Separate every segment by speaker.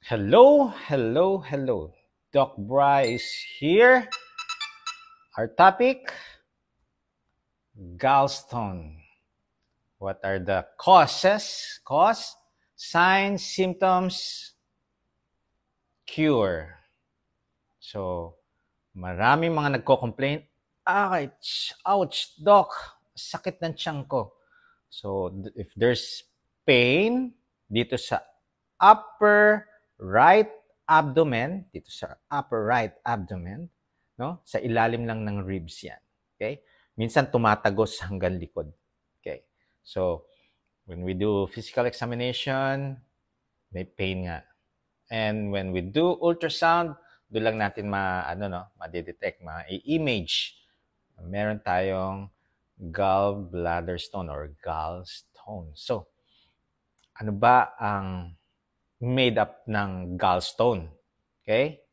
Speaker 1: Hello, hello, hello. Doc Bry is here. Our topic, gallstone. What are the signs, symptoms, cure? So, maraming mga nagko-complain, ouch, doc, sakit ng tiyan ko. So, if there's pain dito sa upper right abdomen, no? Sa ilalim lang ng ribs yan. Okay? Minsan tumatagos hanggang likod. Okay? So, when we do physical examination, may pain nga. And when we do ultrasound, doon lang natin ma-detect, ma-image. Meron tayong gallbladder stone or gallstone. So, ano ba ang made up ng gallstone? Okay?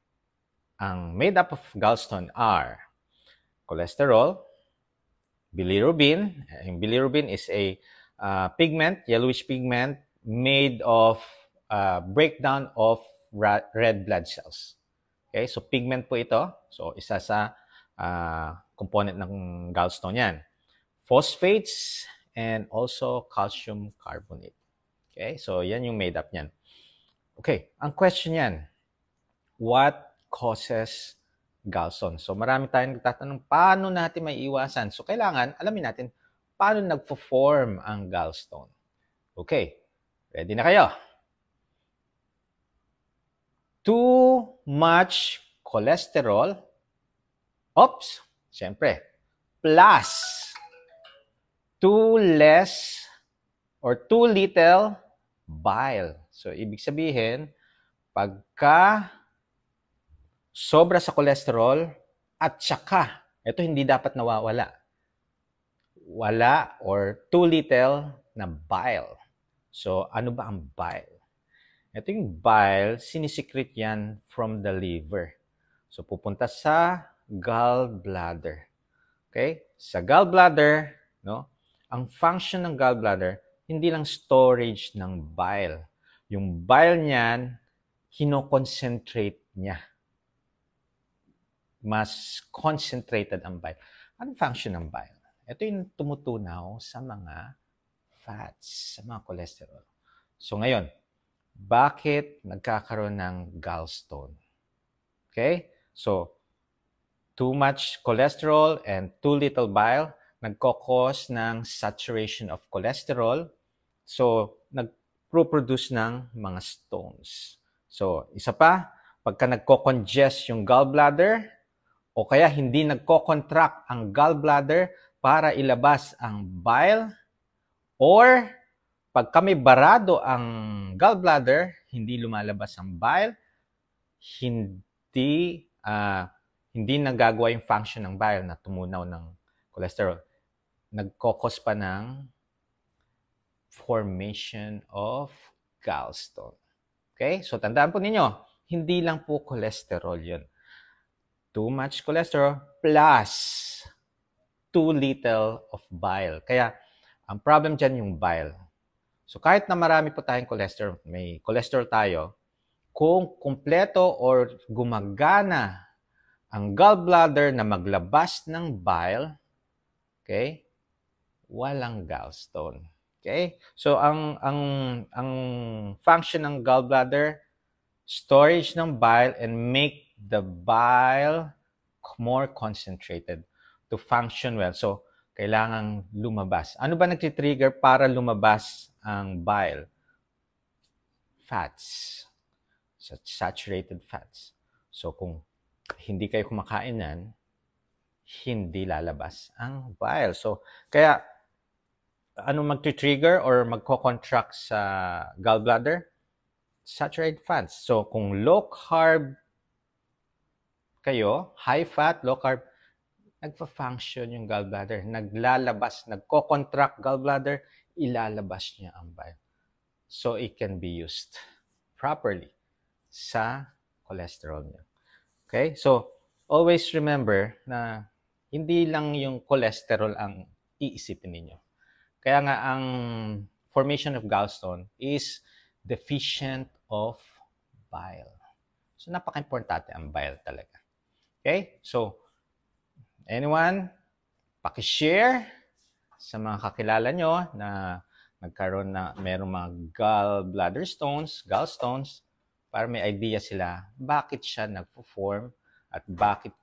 Speaker 1: Ang made up of gallstone are cholesterol, bilirubin. Yung bilirubin is a pigment, yellowish pigment made of breakdown of red blood cells. Okay? So, pigment po ito. So, isa sa component ng gallstone yan. Phosphates and also calcium carbonate. Okay? So, yan yung made up niyan. Okay, ang question yan, what causes gallstone? So, marami tayong nagtatanong, paano natin may iwasan? So, kailangan, alamin natin, paano nagpo-form ang gallstone? Okay, ready na kayo? Too much cholesterol, siyempre, plus too less or too little bile. So, ibig sabihin, pagka sobra sa cholesterol at saka, ito hindi dapat nawawala. Wala or too little na bile. So, ano ba ang bile? Ito yung bile, sinisikret yan from the liver. So, pupunta sa gallbladder. Okay? Sa gallbladder, no? Ang function ng gallbladder, hindi lang storage ng bile. Yung bile niyan, kinoconcentrate niya. Mas concentrated ang bile. Anong function ng bile? Ito yung tumutunaw sa mga fats, sa mga cholesterol. So ngayon, bakit nagkakaroon ng gallstone? Okay? So, too much cholesterol and too little bile nagkokos ng saturation of cholesterol. So, nagpo-produce ng mga stones. So, isa pa, pagka nagko-congest yung gallbladder, o kaya hindi nagko-contract ang gallbladder para ilabas ang bile, or pag kami barado ang gallbladder, hindi lumalabas ang bile, hindi nagagawa yung function ng bile na tumunaw ng cholesterol. Nagkokos pa ng formation of gallstone. Okay? So, tandaan po ninyo, hindi lang po cholesterol yun. Too much cholesterol plus too little of bile. Kaya, ang problem dyan yung bile. So, kahit na marami po tayong cholesterol, may cholesterol tayo, kung kumpleto or gumagana ang gallbladder na maglabas ng bile, okay, walang gallstone. Okay? So, ang function ng gallbladder, storage ng bile and make the bile more concentrated to function well. So, kailangang lumabas. Ano ba nagtitrigger para lumabas ang bile? Fats. Saturated fats. So, kung hindi kayo kumakain yan, hindi lalabas ang bile. So, kaya, ano magti-trigger or magko-contract sa gallbladder? Saturated fats. So, kung low carb kayo, high fat, low carb, nagfa-function yung gallbladder. Naglalabas, nagko-contract gallbladder, ilalabas niya ang bile. So, it can be used properly sa cholesterol niya. Okay? So, always remember na hindi lang yung cholesterol ang iisipin ninyo. Kaya nga ang formation of gallstone is deficient of bile. So, napaka-importante ang bile talaga. Okay? So, anyone, pakishare sa mga kakilala nyo na nagkaroon na merong mga gallbladder stones, gallstones, para may idea sila bakit siya nagpo-form at bakit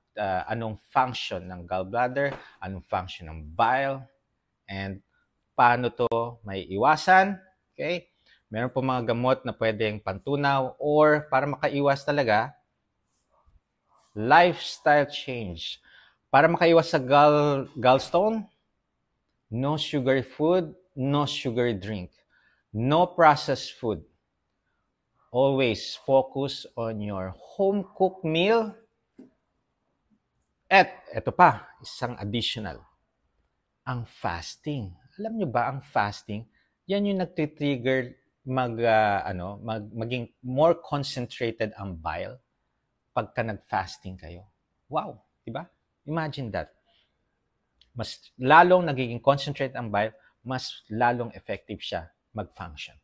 Speaker 1: anong function ng gallbladder, anong function ng bile, and paano to may iwasan. Okay? Meron po mga gamot na pwedeng pantunaw or para makaiwas talaga, lifestyle change. Para makaiwas sa gallstone, no sugary food, no sugary drink, no processed food. Always focus on your home-cooked meal. At ito pa, isang additional, ang fasting. Alam nyo ba, ang fasting, yan yung nagtitrigger maging more concentrated ang bile pagka nag-fasting kayo. Wow, di ba? Imagine that. Mas lalong nagiging concentrate ang bile, mas lalong effective siya mag-function.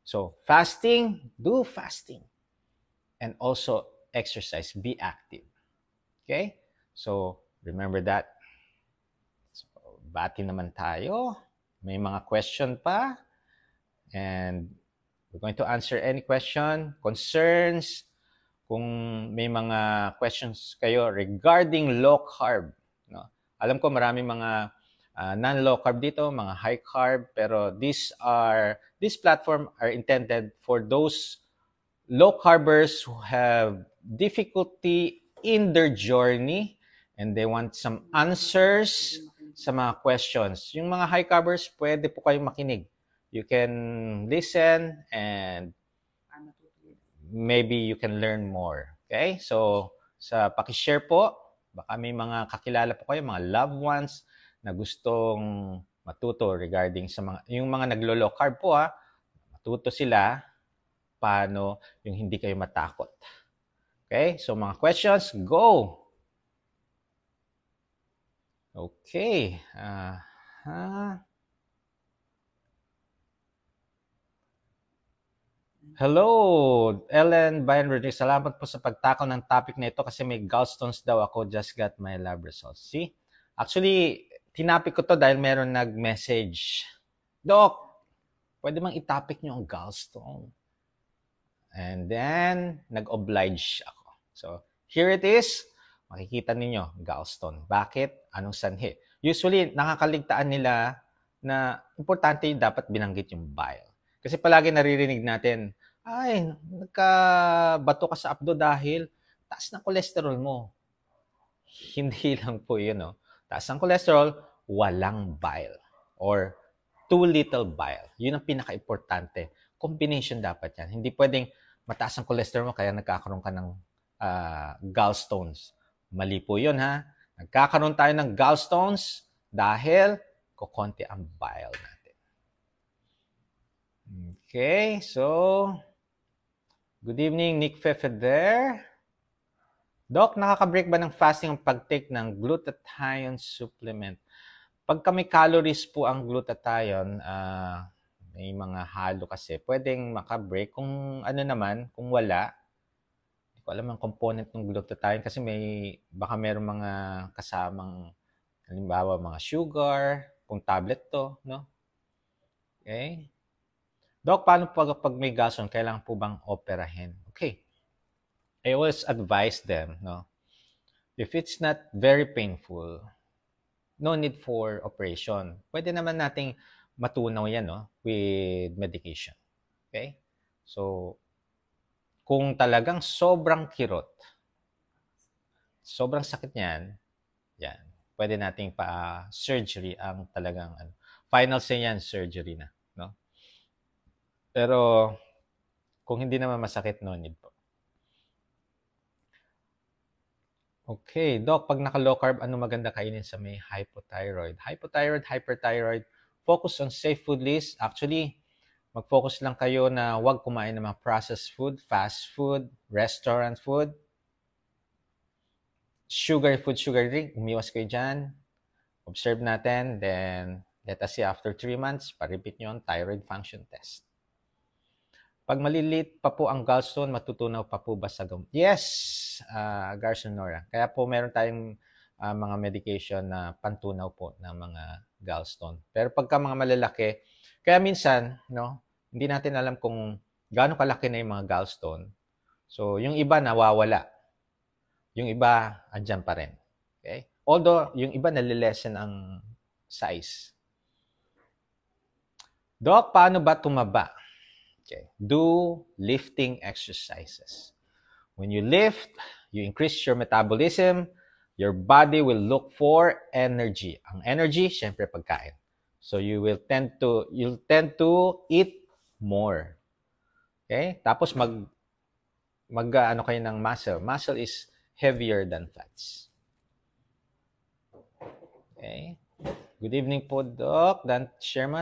Speaker 1: So, fasting, do fasting. And also, exercise, be active. Okay? So, remember that. So, bati naman tayo. May mga question pa. And we're going to answer any question, concerns, kung may mga questions kayo regarding low carb. No? Alam ko marami mga non-low carb dito, mga high carb, pero this platform are intended for those low carbers who have difficulty in their journey and they want some answers sa mga questions. Yung mga high carbers, pwede po kayong makinig. You can listen and maybe you can learn more. Okay? So, sa pakishare po, baka may mga kakilala po kayo, mga loved ones na gustong matuto regarding sa yung mga naglo-low carb po matuto sila paano yung hindi kayo matakot. Okay? So, mga questions, go! Okay. Hello, Ellen Bayan Rodriguez. Salamat po sa pagtakaw ng topic na ito kasi may gallstones daw ako. Just got my lab results. See? Actually, tinapik ko to dahil meron nag-message. Doc, pwede mang itapik nyo ang gallstone. And then, nag-oblige ako. So, here it is. Makikita ninyo, gallstone. Bakit? Anong sanhi? Usually, nakakaligtaan nila na importante yung dapat binanggit yung bile. Kasi palagi naririnig natin, ay, nagkabato ka sa abdo dahil taas ng cholesterol mo. Hindi lang po yun, no? Taas ng cholesterol, walang bile. Or too little bile. Yun ang pinaka-importante. Combination dapat yan. Hindi pwedeng mataas ang cholesterol mo kaya nagkakaroon ka ng gallstones. Mali po yun, ha? Nagkakaroon tayo ng gallstones dahil kukonti ang bile natin. Okay, so good evening, Nick Fefe there. Doc, nakaka-break ba ng fasting ang pag-take ng glutathione supplement? Pagka may calories po ang glutathione, may mga halo kasi, pwedeng maka-break. Kung ano naman, kung wala, hindi ko alam ang component ng glutathione kasi baka mayroong mga kasamang, halimbawa mga sugar, kung tablet to, no? Okay? Doc, paano pag may gallstone, kailangan po bang operahin? Okay. I always advise them, no? If it's not very painful, no need for operation. Pwede naman nating matunaw yan, no? With medication. Okay? So, kung talagang sobrang kirot, sobrang sakit niyan, yan. Pwede nating pa-surgery ang talagang, final say yan, surgery na, no? Pero, kung hindi naman masakit, no need po. Okay, Doc, pag naka-low carb, ano maganda kainin sa may hypothyroid? Hypothyroid, hyperthyroid, focus on safe food list. Actually, mag-focus lang kayo na huwag kumain ng mga processed food, fast food, restaurant food, sugar food, sugar drink, umiwas kayo dyan. Observe natin, then let us see after 3 months, pa-repeat nyo ang thyroid function test. Pag maliliit pa po ang gallstone, matutunaw pa po ba sa gamot? Yes, Garson Nora. Kaya po meron tayong mga medication na pantunaw po ng mga gallstone. Pero pagka mga malalaki, kaya minsan, no, hindi natin alam kung gaano kalaki na yung mga gallstone. So, yung iba nawawala. Yung iba, andyan pa rin. Okay? Although, yung iba nalilesen ang size. Doc, paano ba tumaba? Okay. Do lifting exercises. When you lift, you increase your metabolism, your body will look for energy. Ang energy, syempre pagkain. So you'll tend to eat more. Okay? Tapos ano kayo ng muscle. Muscle is heavier than fats. Okay? Good evening po, Doc. Dan share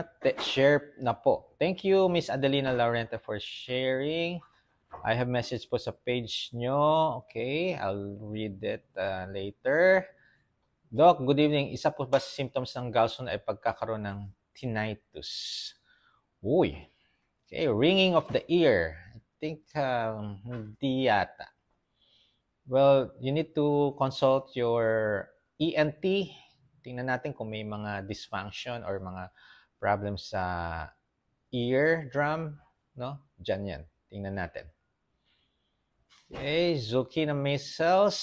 Speaker 1: na po. Thank you, Miss Adelina Laurenta, for sharing. I have message po sa page nyo. Okay, I'll read it later. Doc, good evening. Isa po ba sa symptoms ng gallstone ay pagkakaroon ng tinnitus? Uy. Okay, ringing of the ear. I think hindi yata. Well, you need to consult your ENT. Tingnan natin kung may mga dysfunction or mga problems sa eardrum, no? Diyan yan. Tingnan natin. Okay, Zucchina Measles.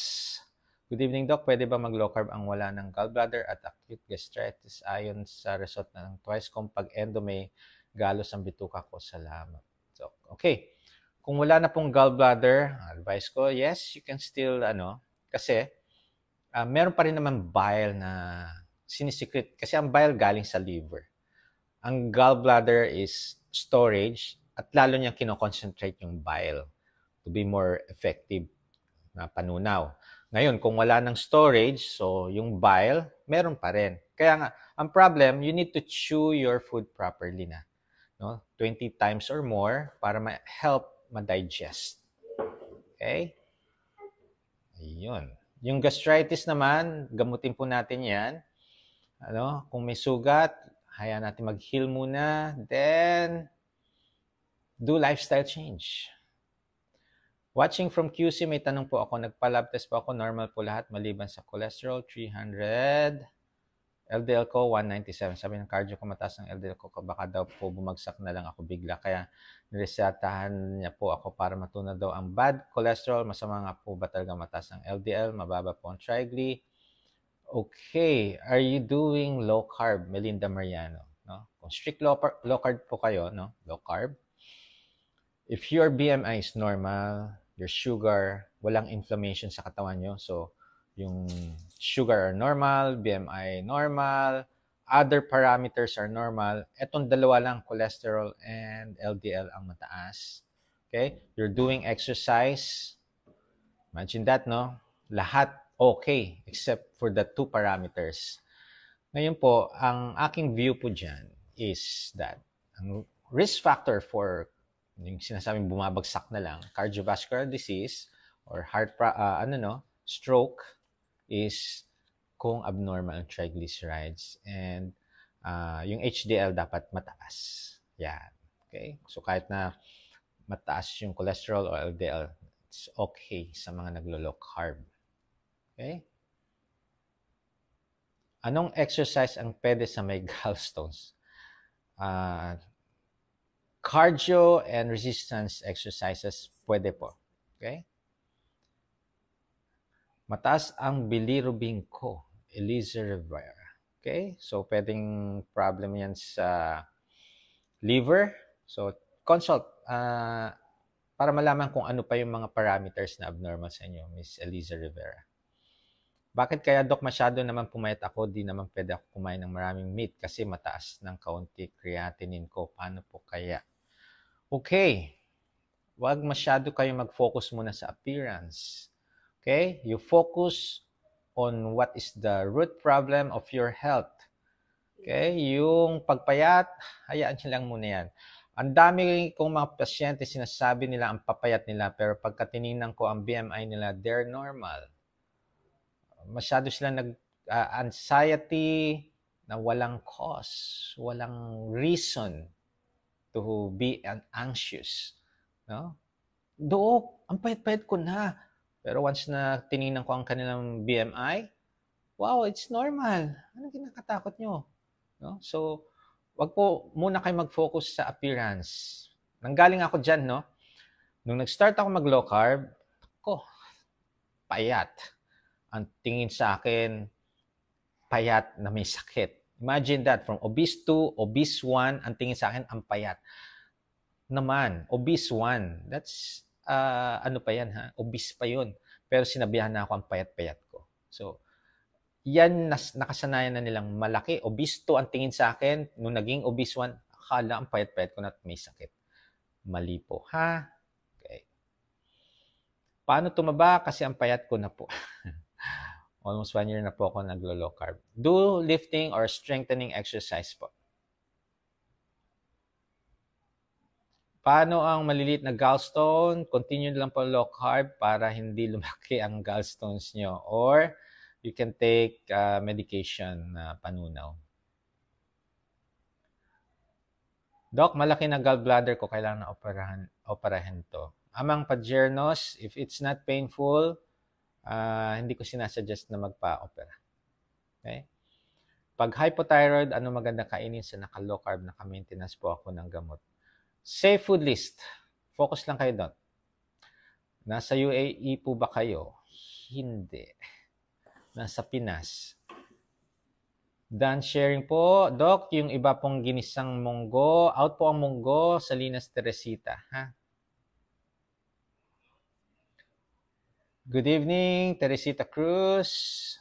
Speaker 1: Good evening, Doc. Pwede ba mag-low carb ang wala ng gallbladder at acute gastritis ayon sa result ng twice kung pag-endo may galos ang bituka ko? Salamat. So, okay. Kung wala na pong gallbladder, advice ko, yes, you can still, kasi meron pa rin naman bile na sinisikret. Kasi ang bile galing sa liver. Ang gallbladder is storage at lalo niyang kinoconcentrate yung bile to be more effective na panunaw. Ngayon, kung wala ng storage, so yung bile, meron pa rin. Kaya nga, ang problem, you need to chew your food properly na. No? 20 times or more para ma-help ma-digest. Okay? Ayun. Yung gastritis naman, gamutin po natin yan. Kung may sugat, hayaan natin mag-heal muna. Then, do lifestyle change. Watching from QC, may tanong po ako. Nagpa-lab test po ako. Normal po lahat maliban sa cholesterol, 300. LDL ko, 197. Sabi ng cardio ko, mataas ng LDL ko. Baka daw po bumagsak na lang ako bigla. Kaya niresetahan niya po ako para matuna daw ang bad cholesterol. Masama nga po ba talaga mataas ang LDL? Mababa po ang trigly. Okay. Are you doing low carb? Melinda Mariano. No? Kung strict low carb po kayo, no? Low carb. If your BMI is normal, your sugar, walang inflammation sa katawan nyo. So, yung sugar are normal, BMI normal, other parameters are normal. Etong dalawa lang, cholesterol and LDL ang mataas. Okay? You're doing exercise. Imagine that, no? Lahat okay except for the two parameters. Ngayon po, ang aking view po dyan is that ang risk factor for yung sinasabing bumabagsak na lang, cardiovascular disease or stroke is kung abnormal ang triglycerides and yung HDL dapat mataas. Yan. Okay? So kahit na mataas yung cholesterol o LDL, it's okay sa mga naglo-low carb. Okay? Anong exercise ang pwede sa may gallstones? Cardio and resistance exercises, pwede po. Okay? Mataas ang bilirubin ko, Elisa Rivera. Okay? So, pwedeng problem yan sa liver. So, consult para malaman kung ano pa yung mga parameters na abnormal sa inyo, Miss Elisa Rivera. Bakit kaya, Doc, masyado naman pumayat ako, di naman pwede ako kumain ng maraming meat kasi mataas ng kaunti creatinine ko. Paano po kaya? Okay. Huwag masyado kayo mag-focus muna sa appearance. Okay? You focus on what is the root problem of your health. Okay? Yung pagpayat, hayaan nyo lang muna yan. Ang dami kong mga pasyente, sinasabi nila ang papayat nila, pero pagka tinignan ko ang BMI nila, they're normal. Masyado sila anxiety na walang cause, walang reason to be anxious. No? Dook, ang payat-payat ko na. Pero once na tiningnan ko ang kanilang BMI, wow, it's normal. Ano kinakatakot nyo? No? So, wag po muna kayo mag-focus sa appearance. Nanggaling ako dyan, no? Nung nag-start ako mag-low carb, ko, payat. Ang tingin sa akin, payat na may sakit. Imagine that, from obese 2, obese 1, ang tingin sa akin, ang payat. Naman, obese 1, that's, ano pa yan ha? Obese pa yun. Pero sinabihan na ako ang payat-payat ko. So, yan, nakasanayan na nilang malaki. Obese 2 ang tingin sa akin. Nung naging obese 1, akala ang payat-payat ko na may sakit. Mali po, ha? Okay. Paano tumaba? Kasi ang payat ko na po. Almost 1 year na po ako naglo-low carb. Do lifting or strengthening exercise po. Paano ang maliliit na gallstone? Continue lang po low carb para hindi lumaki ang gallstones nyo. Or you can take medication na panunaw. Doc, malaki na gallbladder ko. Kailangan na operahan to. Amang Padjernos, if it's not painful, hindi ko sinasuggest na magpa-opera. Okay? Pag hypothyroid, ano maganda kainin sa naka-low carb, naka-maintenance po ako ng gamot? Safe food list. Focus lang kayo doon. Nasa UAE po ba kayo? Hindi. Nasa Pinas. Dan sharing po. Doc, yung iba pong ginisang munggo. Out po ang munggo sa Linas Teresita. Ha? Good evening, Teresita Cruz.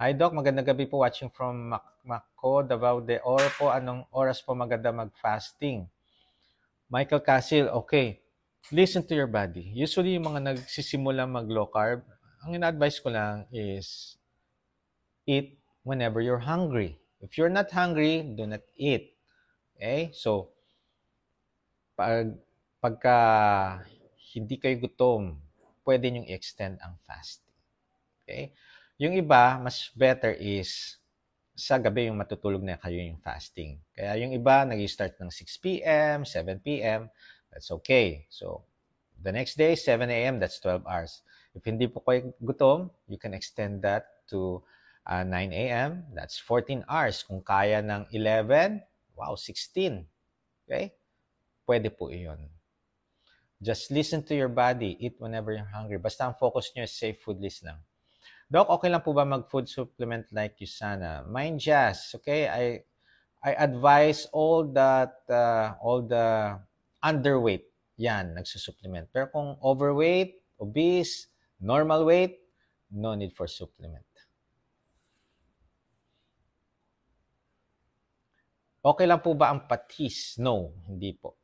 Speaker 1: Hi, Doc. Magandang gabi po. Watching from Macau, Davao de Oro po. Anong oras po maganda mag-fasting? Michael Cassil, okay. Listen to your body. Usually, yung mga nagsisimula mag-low carb, ang ina-advise ko lang is eat whenever you're hungry. If you're not hungry, do not eat. Okay? So, pagka hindi kayo gutom, pwede nyo i-extend ang fasting. Okay? Yung iba, mas better is sa gabi yung matutulog na kayo yung fasting. Kaya yung iba, nag-start ng 6 p.m., 7 p.m., that's okay. So, the next day, 7 a.m., that's 12 hours. If hindi po kayo gutom, you can extend that to 9 a.m., that's 14 hours. Kung kaya ng 11, wow, 16. Okay? Pwede po iyon. Just listen to your body. Eat whenever you're hungry. Basta ang focus nyo is safe food list lang. Doc, okay lang po ba mag-food supplement like Usana? Mind Jazz, okay? I advise all the underweight, yan, nagsusupplement. Pero kung overweight, obese, normal weight, no need for supplement. Okay lang po ba ang patis? No, hindi po.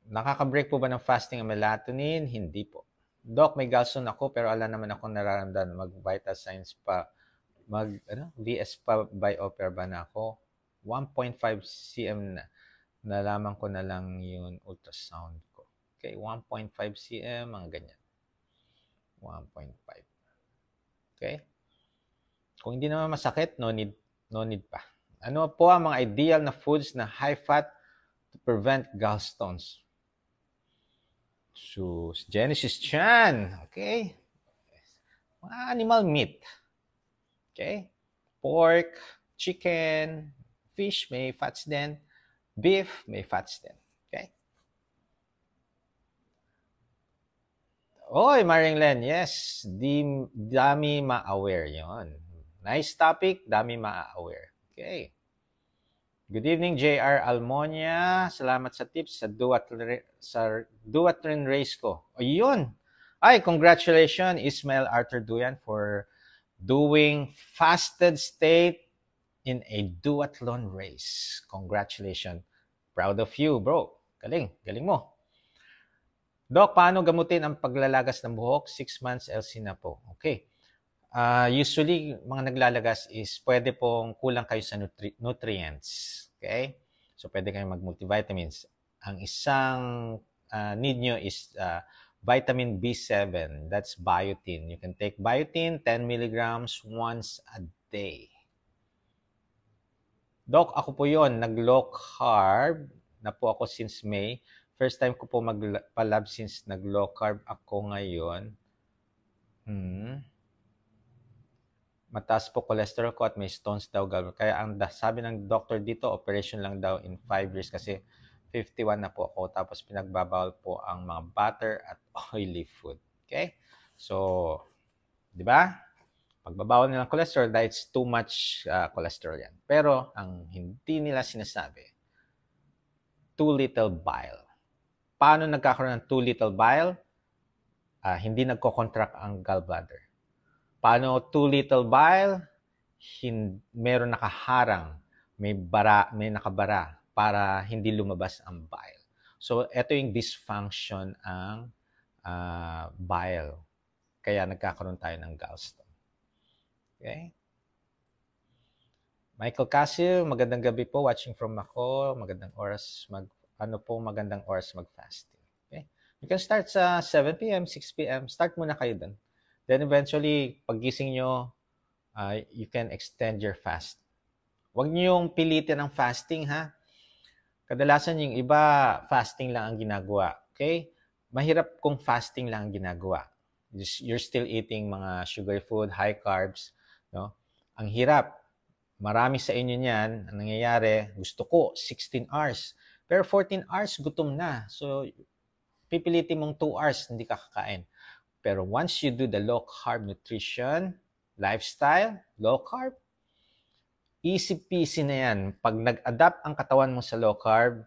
Speaker 1: Nakaka-break po ba ng fasting ang melatonin? Hindi po. Doc, may gallstone ako pero ala naman akong nararamdaman. Mag-vital signs pa. VS pa by opera ba na ako? 1.5 cm na. Nalaman ko na lang yung ultrasound ko. Okay, 1.5 cm, mga ganyan. 1.5. Okay? Kung hindi naman masakit, no need pa. Ano po ang mga ideal na foods na high fat to prevent gallstones? So, Genesis Chan. Okay? Mga animal meat. Okay? Pork, chicken, fish, may fats din. Beef, may fats din. Okay? Oy, Maring Len, yes. Dami ma-aware yon. Nice topic, dami ma-aware. Okay. Good evening, JR Almonia. Salamat sa tips sa duathlon race ko. Ayun. Ay, congratulations, Ismail Arthur Duyan, for doing fasted state in a duathlon race. Congratulations. Proud of you, bro. Galing mo. Doc, paano gamutin ang paglalagas ng buhok? 6 months LC na po. Okay. Usually, mga naglalagas is pwede pong kulang kayo sa nutrients. Okay? So, pwede kayong mag-multivitamins. Ang isang need nyo is vitamin B7. That's biotin. You can take biotin, 10 milligrams once a day. Doc, ako po yon, nag-low carb na po ako since May. First time ko po magpa-lab since nag-low carb ako ngayon. Mataas po cholesterol ko at may stones daw gallbladder. Kaya ang sabi ng doctor dito, operation lang daw in 5 years kasi 51 na po ako. Tapos pinagbabawal po ang mga butter at oily food. Okay? So, di ba? Pagbabawal nila ng cholesterol dahil it's too much cholesterol yan. Pero ang hindi nila sinasabi, too little bile. Paano nagkakaroon ng too little bile? Hindi nagko-contract ang gallbladder. Paano too little bile? Meron nakaharang, may nakabara para hindi lumabas ang bile. So, ito yung dysfunction ang bile. Kaya nagkakaroon tayo ng gallstone. Okay? Michael Casio, magandang gabi po. Watching from ako. Magandang oras magandang oras mag-fasting. Okay? You can start sa 7 p.m., 6 p.m. Start muna kayo dun. Then eventually, paggising nyo, you can extend your fast. Huwag nyo yung pilitin ng fasting, ha? Kadalasan yung iba, fasting lang ang ginagawa. Okay? Mahirap kung fasting lang ang ginagawa. You're still eating mga sugar food, high carbs. No? Ang hirap. Marami sa inyo niyan, ang nangyayari, gusto ko 16 hours. Pero 14 hours, gutom na. So, pipilitin mong 2 hours, hindi ka kakain. Pero once you do the low-carb nutrition, lifestyle, low-carb, easy-peasy na yan. Pag nag-adapt ang katawan mo sa low-carb,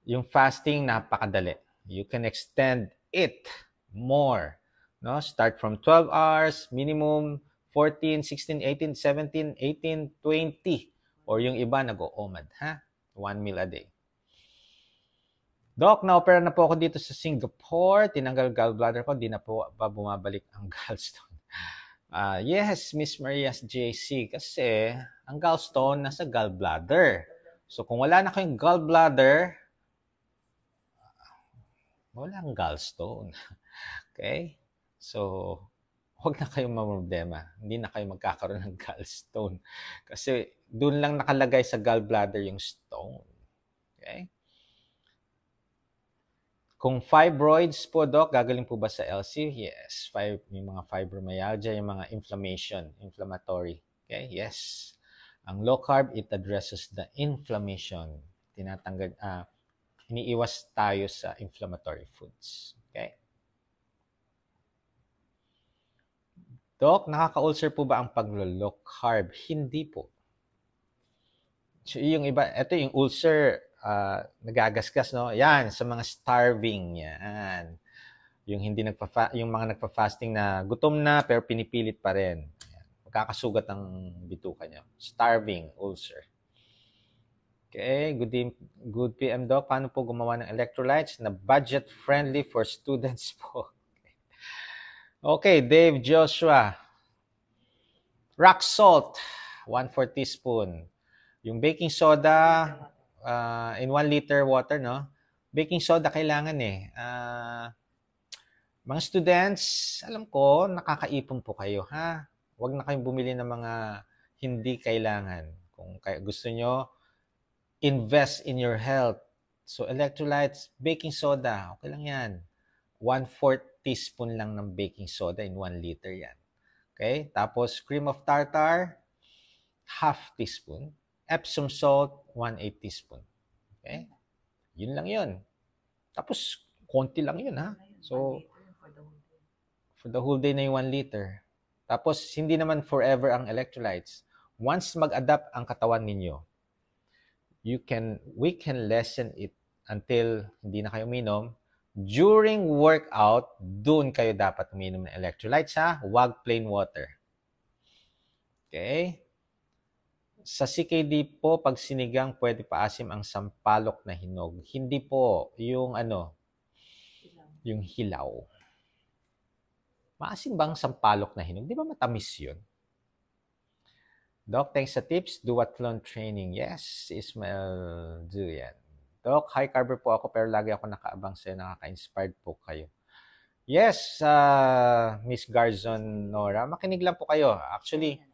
Speaker 1: yung fasting, napakadali. You can extend it more. No? Start from 12 hours, minimum 14, 16, 18, 17, 18, 20. Or yung iba, nag-o-OMAD. 1 meal a day. Doc, na-opera na po ako dito sa Singapore. Tinanggal gallbladder ko. Di na po ba bumabalik ang gallstone? Yes, Miss Maria JC. Kasi ang gallstone nasa gallbladder. So kung wala na kayong gallbladder, walang gallstone. Okay? So, huwag na kayong mamroblema. Hindi na kayo magkakaroon ng gallstone. Kasi doon lang nakalagay sa gallbladder yung stone. Okay? Kung fibroids po, Doc, gagaling po ba sa LC? Yes. Yung mga fibromyalgia, yung mga inflammatory. Okay? Yes. Ang low carb, it addresses the inflammation. Iniiwas tayo sa inflammatory foods. Okay? Doc, nakaka-ulcer po ba ang pag-low carb? Hindi po. So, yung iba, ito yung ulcer, nagagasgas, no? Yan, sa mga starving, yan. Yung yung mga nagpa-fasting na gutom na pero pinipilit pa rin. Yan. Magkakasugat ang bituka niya. Starving, ulcer. Okay, good PM, Doc. Paano po gumawa ng electrolytes na budget-friendly for students po? Okay, Dave Joshua. Rock salt, 1/4 teaspoon. Yung baking soda, in 1 liter water, no? Baking soda kailangan mga students, alam ko, nakakaipon po kayo, ha? Huwag na kayong bumili ng mga hindi kailangan. Kung gusto nyo, invest in your health. So, electrolytes, baking soda, okay lang yan. 1/4 teaspoon lang ng baking soda in 1 liter yan. Okay? Tapos, cream of tartar, 1/2 teaspoon. Epsom salt, 1/8 teaspoon. Okay? Yun lang yun. Tapos, konti lang yun, ha? So, for the whole day na yung 1 liter. Tapos, hindi naman forever ang electrolytes. Once mag-adapt ang katawan ninyo, we can lessen it until hindi na kayo uminom. During workout, doon kayo dapat uminom ng electrolytes, ha? Huwag plain water. Okay? Sa CKD po, pag sinigang, pwede paasim ang sampalok na hinog. Hindi po, yung yung hilaw. Maasim bang sampalok na hinog? Di ba matamis yun? Doc, thanks sa tips. Duathlon training. Yes, Ismael, do yan. Doc, high carber po ako pero lagi ako nakaabang sa'yo. Nakaka-inspired po kayo. Yes, Miss Garzon Nora. Makinig lang po kayo. Actually,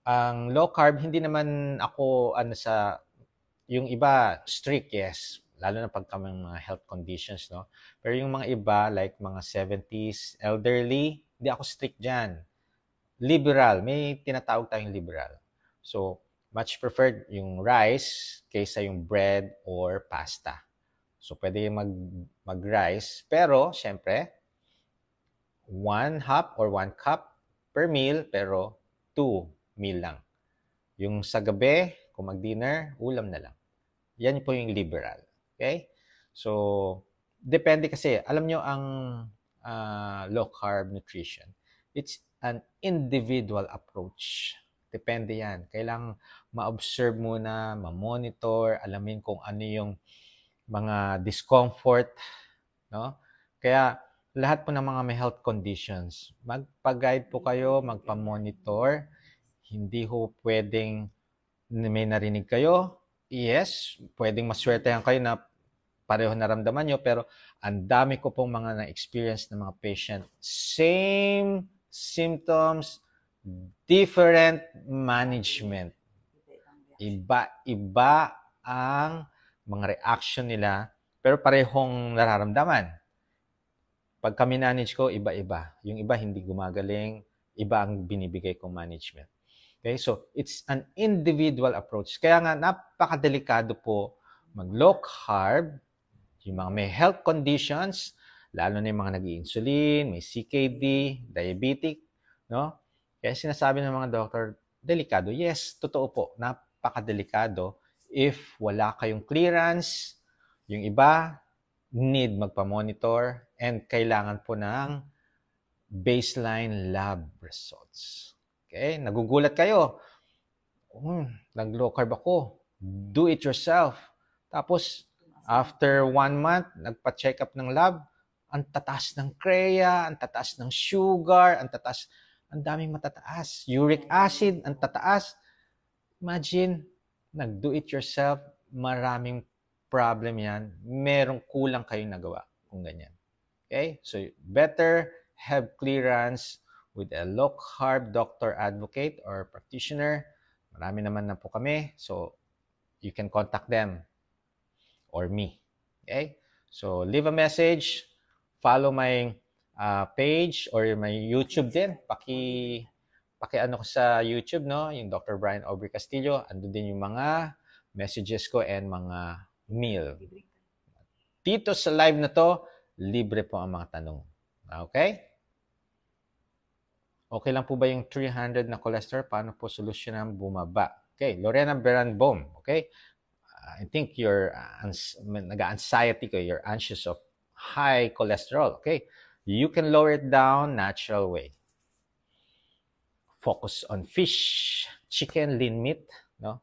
Speaker 1: ang low carb, hindi naman ako yung iba strict, yes. lalo na pag kami mga health conditions, no? Pero yung mga iba, like mga 70s, elderly, hindi ako strict dyan. Liberal, may tinatawag tayong liberal. So, much preferred yung rice kaysa yung bread or pasta. So, pwede mag-rice, pero, syempre, 1 cup or 1 cup per meal, pero 2 meal lang. Yung sa gabi, kung mag-dinner, ulam na lang. Yan po yung liberal. Okay? So, depende kasi. Alam nyo, ang low-carb nutrition, it's an individual approach. Depende yan. Kailangang ma-observe muna, ma-monitor, alamin kung ano yung mga discomfort. No? Kaya, lahat po ng mga may health conditions, magpa-guide po kayo, magpa-monitor. Hindi ho pwedeng may narinig kayo. Yes, pwedeng maswertehan kayo na pareho naramdaman nyo, pero ang dami ko pong mga na-experience ng mga patient. Same symptoms, different management. Iba-iba ang mga reaction nila, pero parehong nararamdaman. Pag kami manage ko, iba-iba. Yung iba hindi gumagaling, iba ang binibigay kong management. Okay, so it's an individual approach. Kaya nga, napakadelikado po mag-low carb, yung mga may health conditions, lalo na yung mga nag-i-insulin, may CKD, diabetic, no? Kaya sinasabi ng mga doctor, delikado. Yes, totoo po, napakadelikado if wala kayong clearance. Yung iba, need magpa-monitor and kailangan po ng baseline lab results. Okay? Nagugulat kayo. Nag-low carb ako. Do it yourself. Tapos, after 1 month, nagpa-check up ng lab, ang tataas ng CREA, ang tataas ng sugar, ang daming matataas. Uric acid, ang tataas. Imagine, nag-do it yourself, maraming problem yan. Merong kulang kayong nagawa kung ganyan. Okay? So, better have clearance with a low-carb doctor advocate or practitioner. Marami naman na po kami. So, you can contact them or me. Okay? So, leave a message. Follow my page or my YouTube din. Paki-ano ko sa YouTube, no? Yung Dr. Brian Aubrey Castillo. Ando din yung mga messages ko and mga meal. Dito sa live na to, libre po ang mga tanong. Okay? Okay lang po ba yung 300 na cholesterol? Paano po solusyonan bumaba? Okay, Lorena Beranbom. Okay? I think you're nag-anxiety ko, you're anxious of high cholesterol. Okay? You can lower it down natural way. Focus on fish, chicken, lean meat, no?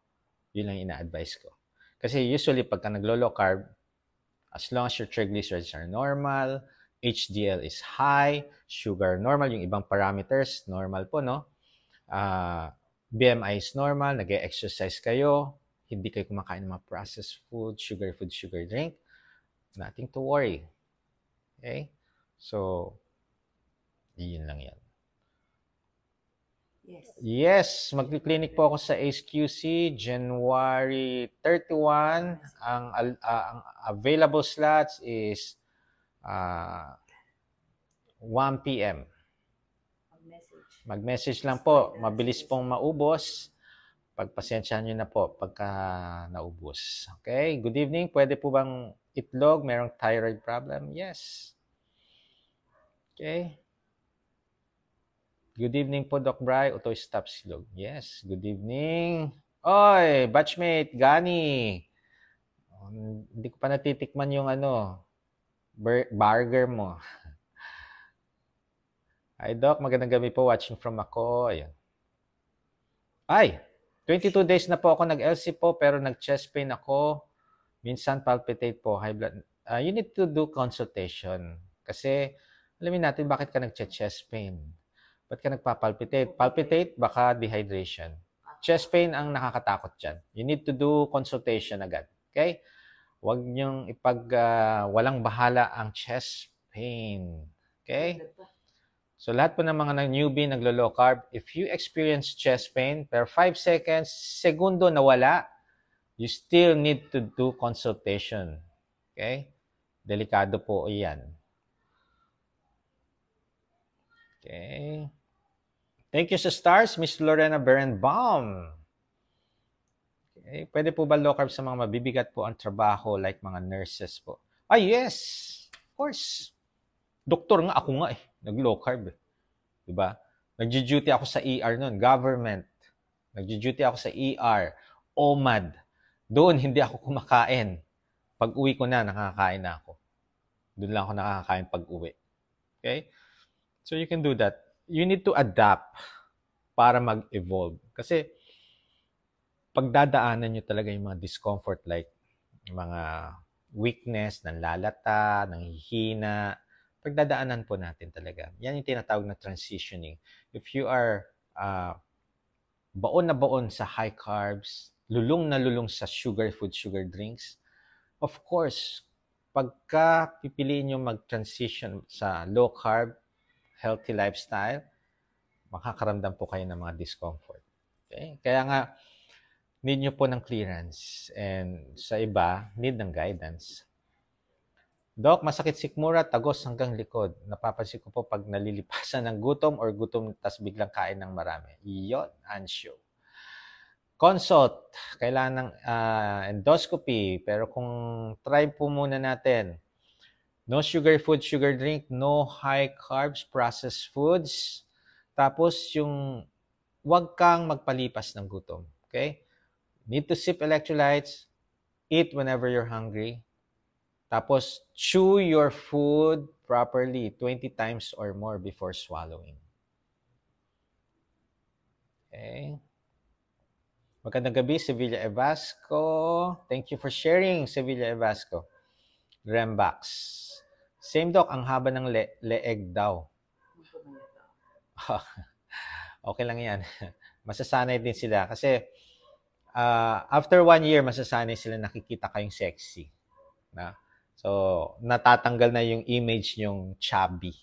Speaker 1: Yun lang ina-advise ko. Kasi usually pagka naglo-low carb, as long as your triglycerides are normal, HDL is high, sugar normal, yung ibang parameters normal po, no? BMI is normal, nag-exercise kayo, hindi kayo kumakain ng mga processed food, sugar drink, nothing to worry. Okay? So, yun lang yan. Yes, mag-clinic po ako sa HQC January 31. Ang available slots is 1 p.m. Mag-message lang po. Mabilis pong maubos. Pagpasensyahan nyo na po pagka naubos. Okay? Good evening. Pwede po bang itlog? Merong thyroid problem? Yes. Okay. Good evening po, Doc Bry. Utoy Stop Silog. Yes, good evening. Oy, batchmate, Gani. Hindi ko pa natitikman yung burger mo. Hi, Doc. Magandang gabi po. Watching from ako. Ayan. Ay, 22 days na po ako nag-LC po, pero nag-chest pain ako. Minsan palpitate po. High blood. You need to do consultation. Kasi, alamin natin bakit ka nag-chest pain. Ba't ka nagpapalpitate? Palpitate, baka dehydration. Chest pain ang nakakatakot dyan. You need to do consultation agad. Okay? Huwag niyong walang bahala ang chest pain. Okay? So, lahat po ng mga newbie, naglo-low carb, if you experience chest pain, per 5 seconds, segundo nawala, you still need to do consultation. Okay? Delikado po iyan. Okay. Thank you sa stars, Miss Lorena Berenbaum. Okay. Pwede po ba low carb sa mga mabibigat po ang trabaho like mga nurses po? Ah, yes. Of course. Doktor nga ako nga eh. Nag-low carb eh. Diba? Nag-duty ako sa ER noon, government. Nag-duty ako sa ER, OMAD. Doon hindi ako kumakain. Pag uwi ko na, nakakain na ako. Doon lang ako nakakain pag uwi. Okay? So you can do that. You need to adapt para mag-evolve. Kasi pagdadaanan nyo talaga yung mga discomfort like mga weakness, nanlalata, nanghihina, pagdadaanan po natin talaga. Yan yung tinatawag na transitioning. If you are baon na baon sa high carbs, lulong na lulong sa sugar food, sugar drinks, of course, pagka pipiliin nyo mag-transition sa low carb, healthy lifestyle, makakaramdam po kayo ng mga discomfort. Okay? Kaya nga, need nyo po ng clearance. And sa iba, need ng guidance. Doc, masakit sikmura, tagos hanggang likod. Napapansin ko po pag nalilipasan ng gutom or gutom tas biglang kain ng marami. Iyon, ansyo. Consult, kailangan ng endoscopy. Pero kung try po muna natin, no sugar food, sugar drink, no high carbs, processed foods. Tapos yung wag kang magpalipas ng gutom. Okay? Need to sip electrolytes, eat whenever you're hungry. Tapos, chew your food properly 20 times or more before swallowing. Okay. Magandang gabi, Sevilla Evasco. Thank you for sharing, Sevilla Evasco. Rembax. Same doc, ang haba ng leeg daw. Okay lang yan. Masasanay din sila. Kasi, after 1 year, masasanay sila nakikita kayong sexy. Na? So, natatanggal na yung image nyong chubby.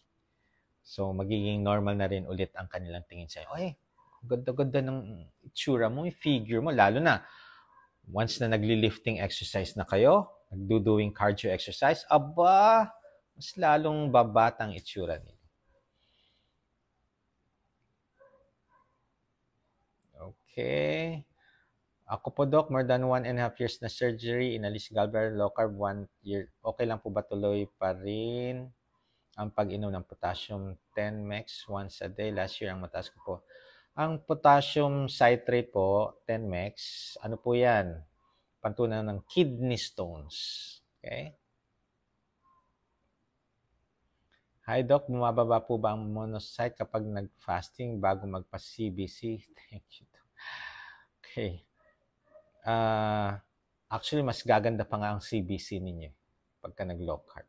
Speaker 1: So, magiging normal na rin ulit ang kanilang tingin sa'yo. Oy, ganda-ganda ng itsura mo, yung figure mo. Lalo na, once na nagli-lifting exercise na kayo, nagdo-doing cardio exercise, aba, mas lalong babatang itsura niyo. Okay. Ako po, Doc, more than 1.5 years na surgery, inalis gallbladder, low carb, 1 year. Okay lang po ba tuloy pa rin ang pag-inom ng potassium 10 mg once a day? Last year, ang mataas ko po. Ang potassium citrate po, 10 mg, ano po yan? Pantunan ng kidney stones. Okay? Hi, Doc. Bumababa po ba ang monocyte kapag nag-fasting bago magpa-CBC? Thank you. Okay. Actually, mas gaganda pa nga ang CBC ninyo pagka nag-low carb.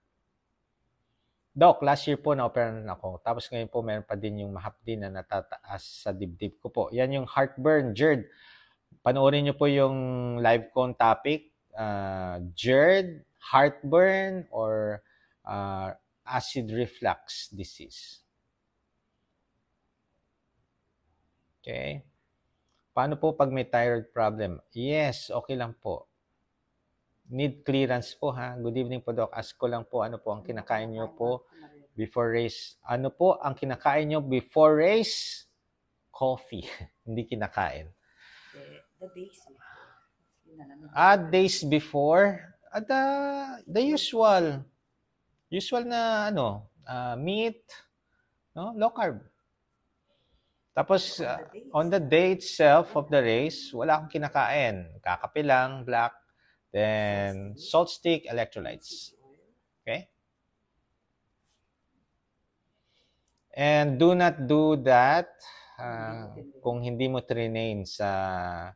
Speaker 1: Doc, last year po na-operahan ako. Tapos ngayon po, meron pa din yung mahapdi na natataas sa dibdib ko po. Yan yung heartburn, GERD. Panoorin nyo po yung live con topic. GERD, heartburn, or acid reflux disease. Okay. Paano po pag may thyroid problem? Yes, okay lang po. Need clearance po ha. Good evening po, Doc. Ask ko lang po, ano po ang kinakain nyo po before race? Ano po ang kinakain nyo before race? Coffee. Hindi kinakain.
Speaker 2: The days
Speaker 1: before. Days before? The usual. Usual na meat, no? Low carb. Tapos, on the day itself of the race, wala akong kinakain. Kakape lang, black, then salt stick, electrolytes. Okay? And do not do that kung hindi mo train sa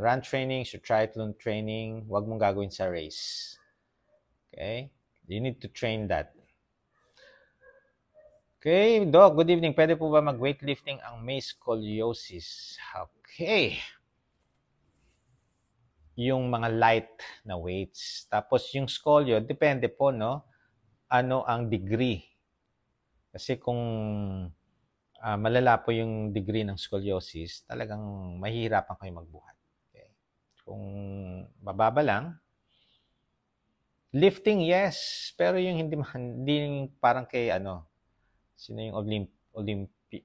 Speaker 1: run training, sa triathlon training, wag mong gagawin sa race. Okay? You need to train that. Okay, Doc, good evening. Pwede po ba mag-weightlifting ang may scoliosis? Okay. Yung mga light na weights. Tapos yung scolio, depende po, no? Ano ang degree. Kasi kung malala po yung degree ng scoliosis, talagang mahihirapan kayo magbuhat. Okay. Kung bababa lang, Lifting, yes. Pero yung hindi yung parang kay sino yung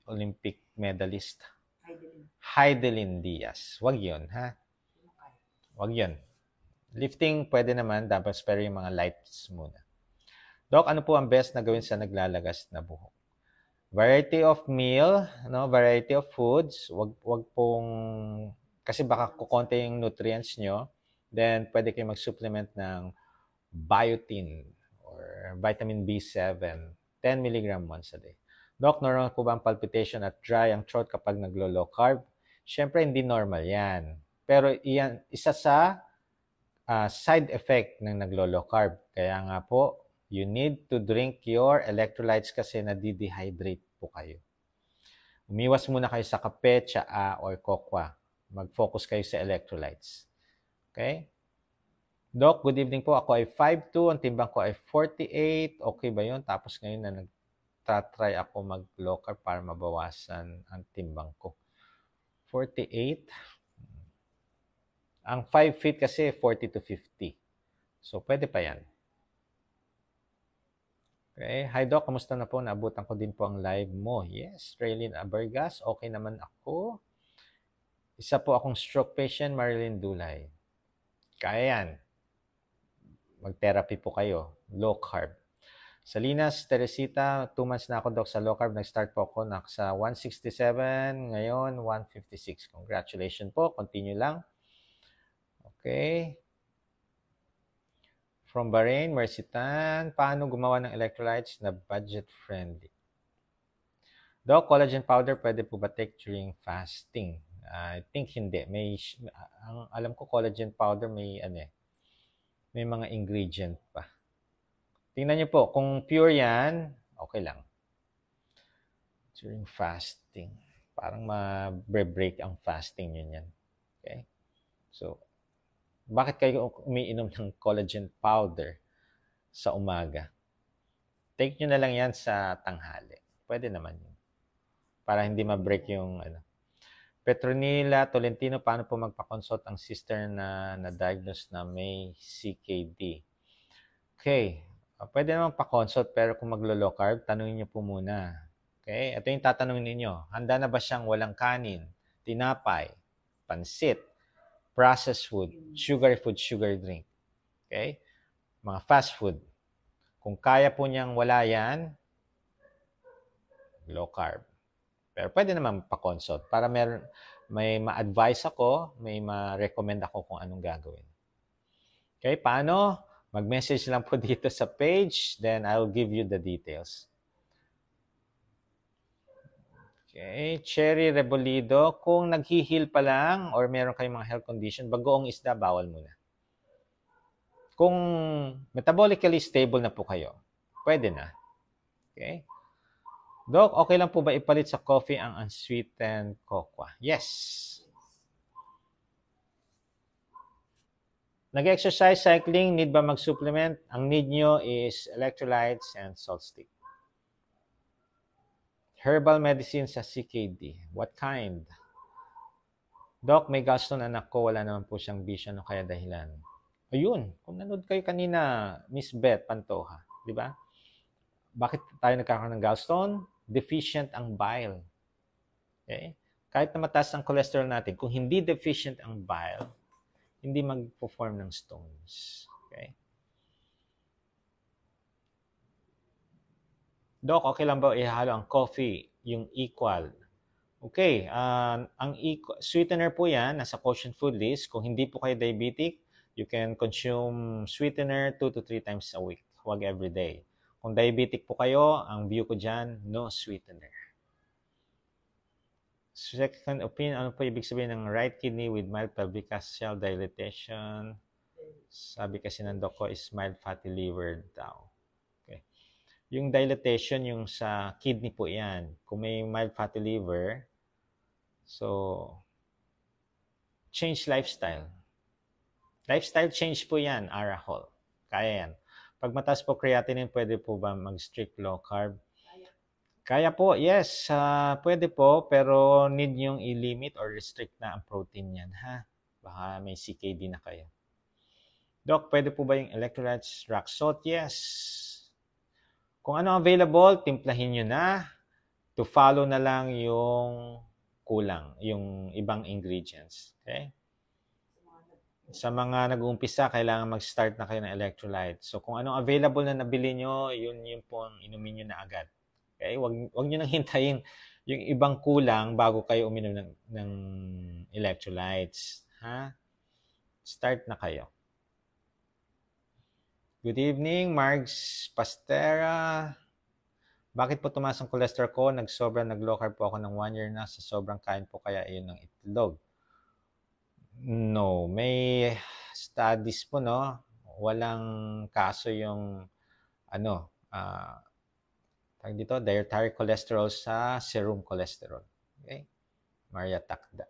Speaker 1: Olympic medalist? Heidelin Diaz. Wag yun, ha? Wag yun. Lifting, pwede naman. Dapat pero yung mga lights muna. Doc, ano po ang best na gawin sa naglalagas na buhok? Variety of meal, variety of foods. Wag pong, kasi baka kukonti yung nutrients nyo. Then, pwede kayo mag-supplement ng biotin or vitamin B7, 10 mg once a day. Doc, normal po ba ang palpitation at dry ang throat kapag naglo-low carb? Siyempre, hindi normal yan. Pero iyan, isa sa side effect ng naglo-low carb. Kaya nga po, you need to drink your electrolytes kasi nadidehydrate po kayo. Umiwas muna kayo sa kape, tsaa, or kokwa. Mag-focus kayo sa electrolytes. Okay? Doc, good evening po. Ako ay 5'2", ang timbang ko ay 48. Okay ba yun? Tapos ngayon na nagtatry ako mag-low carb para mabawasan ang timbang ko. 48. Ang 5 feet kasi 40 to 50. So, pwede pa yan. Okay. Hi Doc, kamusta na po? Naabutan ko din po ang live mo. Yes, Raylene Abergas. Okay naman ako. Isa po akong stroke patient, Marilyn Dulay. Kaya yan. Mag-therapy po kayo. Low carb. Salinas, Teresita, 2 months na ako, Doc, sa low carb. Nag-start po ako sa 167. Ngayon, 156. Congratulations po. Continue lang. Okay. From Bahrain, Mercitan, paano gumawa ng electrolytes na budget-friendly? Doc, collagen powder pwede po ba take during fasting? I think hindi. Ang alam ko, collagen powder may mga ingredient pa. Tingnan niyo po, kung pure yan, okay lang. During fasting, parang ma-break ang fasting yun yan. Okay? So, bakit kayo umiinom ng collagen powder sa umaga? Take nyo na lang yan sa tanghali. Pwede naman yun. Para hindi ma-break yung Petronila Tolentino, paano po magpa-consult ang sister na na-diagnose na may CKD? Okay. Pwede naman pa-consult pero kung maglo-low carb, tanungin niyo po muna. Okay? Ito yung tatanungin ninyo. Handa na ba siyang walang kanin, tinapay, pansit, processed food, sugar drink. Okay? Mga fast food. Kung kaya po niyang wala yan, low carb. Pero pwede naman pa-consult para may ma-advise ako, may ma-recommend ako kung anong gagawin. Okay? Paano? Mag-message lang po dito sa page, then I'll give you the details. Okay, Cherry Rebolido, kung nag-heal pa lang or meron kayong mga health condition, bagoong isda, bawal muna. Kung metabolically stable na po kayo, pwede na. Okay? Doc, okay lang po ba ipalit sa coffee ang unsweetened cocoa? Yes. Nag-exercise, cycling, need ba mag-supplement? Ang need nyo is electrolytes and salt stick. Herbal medicine sa CKD. What kind? Doc, may gallstone anak ko. Wala naman po siyang bisyo. Ano kaya dahilan? Ayun. Kung nanood kayo kanina, Miss Beth Pantoja. Di ba? Bakit tayo nagkakaroon ng gallstone? Deficient ang bile. Okay? Kahit na mataas ang cholesterol natin, kung hindi deficient ang bile, hindi mag-perform ng stones. Okay? Doc, okay lang ba ihalo ang coffee, yung equal? Okay, ang sweetener po yan, nasa quotient food list. Kung hindi po kayo diabetic, you can consume sweetener 2 to 3 times a week. Huwag every day. Kung diabetic po kayo, ang view ko dyan, no sweetener. Second opinion, ano po ibig sabihin ng right kidney with mild pelvic calcium dilatation? Sabi kasi ng doc ko is mild fatty liver daw. Yung dilatation, yung sa kidney po yan. Kung may mild fatty liver, so, change lifestyle. Lifestyle change po yan, Arahol. Kaya yan. Pag mataas po creatinine, pwede po ba mag-strict low carb? Kaya po, yes. Pwede po, pero need yung i-limit or restrict na ang protein yan, ha? Baka may CKD na kayo. Doc, pwede po ba yung electrolytes rock salt? Yes. Kung ano available, timplahin nyo na. To follow na lang yung kulang, yung ibang ingredients. Okay? Sa mga nag-uumpisa, kailangan mag-start na kayo ng electrolyte. So, kung anong available na nabili nyo, yun po ang inumin nyo na agad. Okay? Wag nyo nang hintayin yung ibang kulang bago kayo uminom ng electrolytes. Ha? Start na kayo. Good evening, Margs Pastera. Bakit po tumaas ang cholesterol ko? Nag-low carb po ako ng 1 year na. Sa sobrang kain po kaya iyon ng itlog. No, may studies po, no? Walang kaso yung tawag dito, dietary cholesterol sa serum cholesterol. Okay? Maria Takda.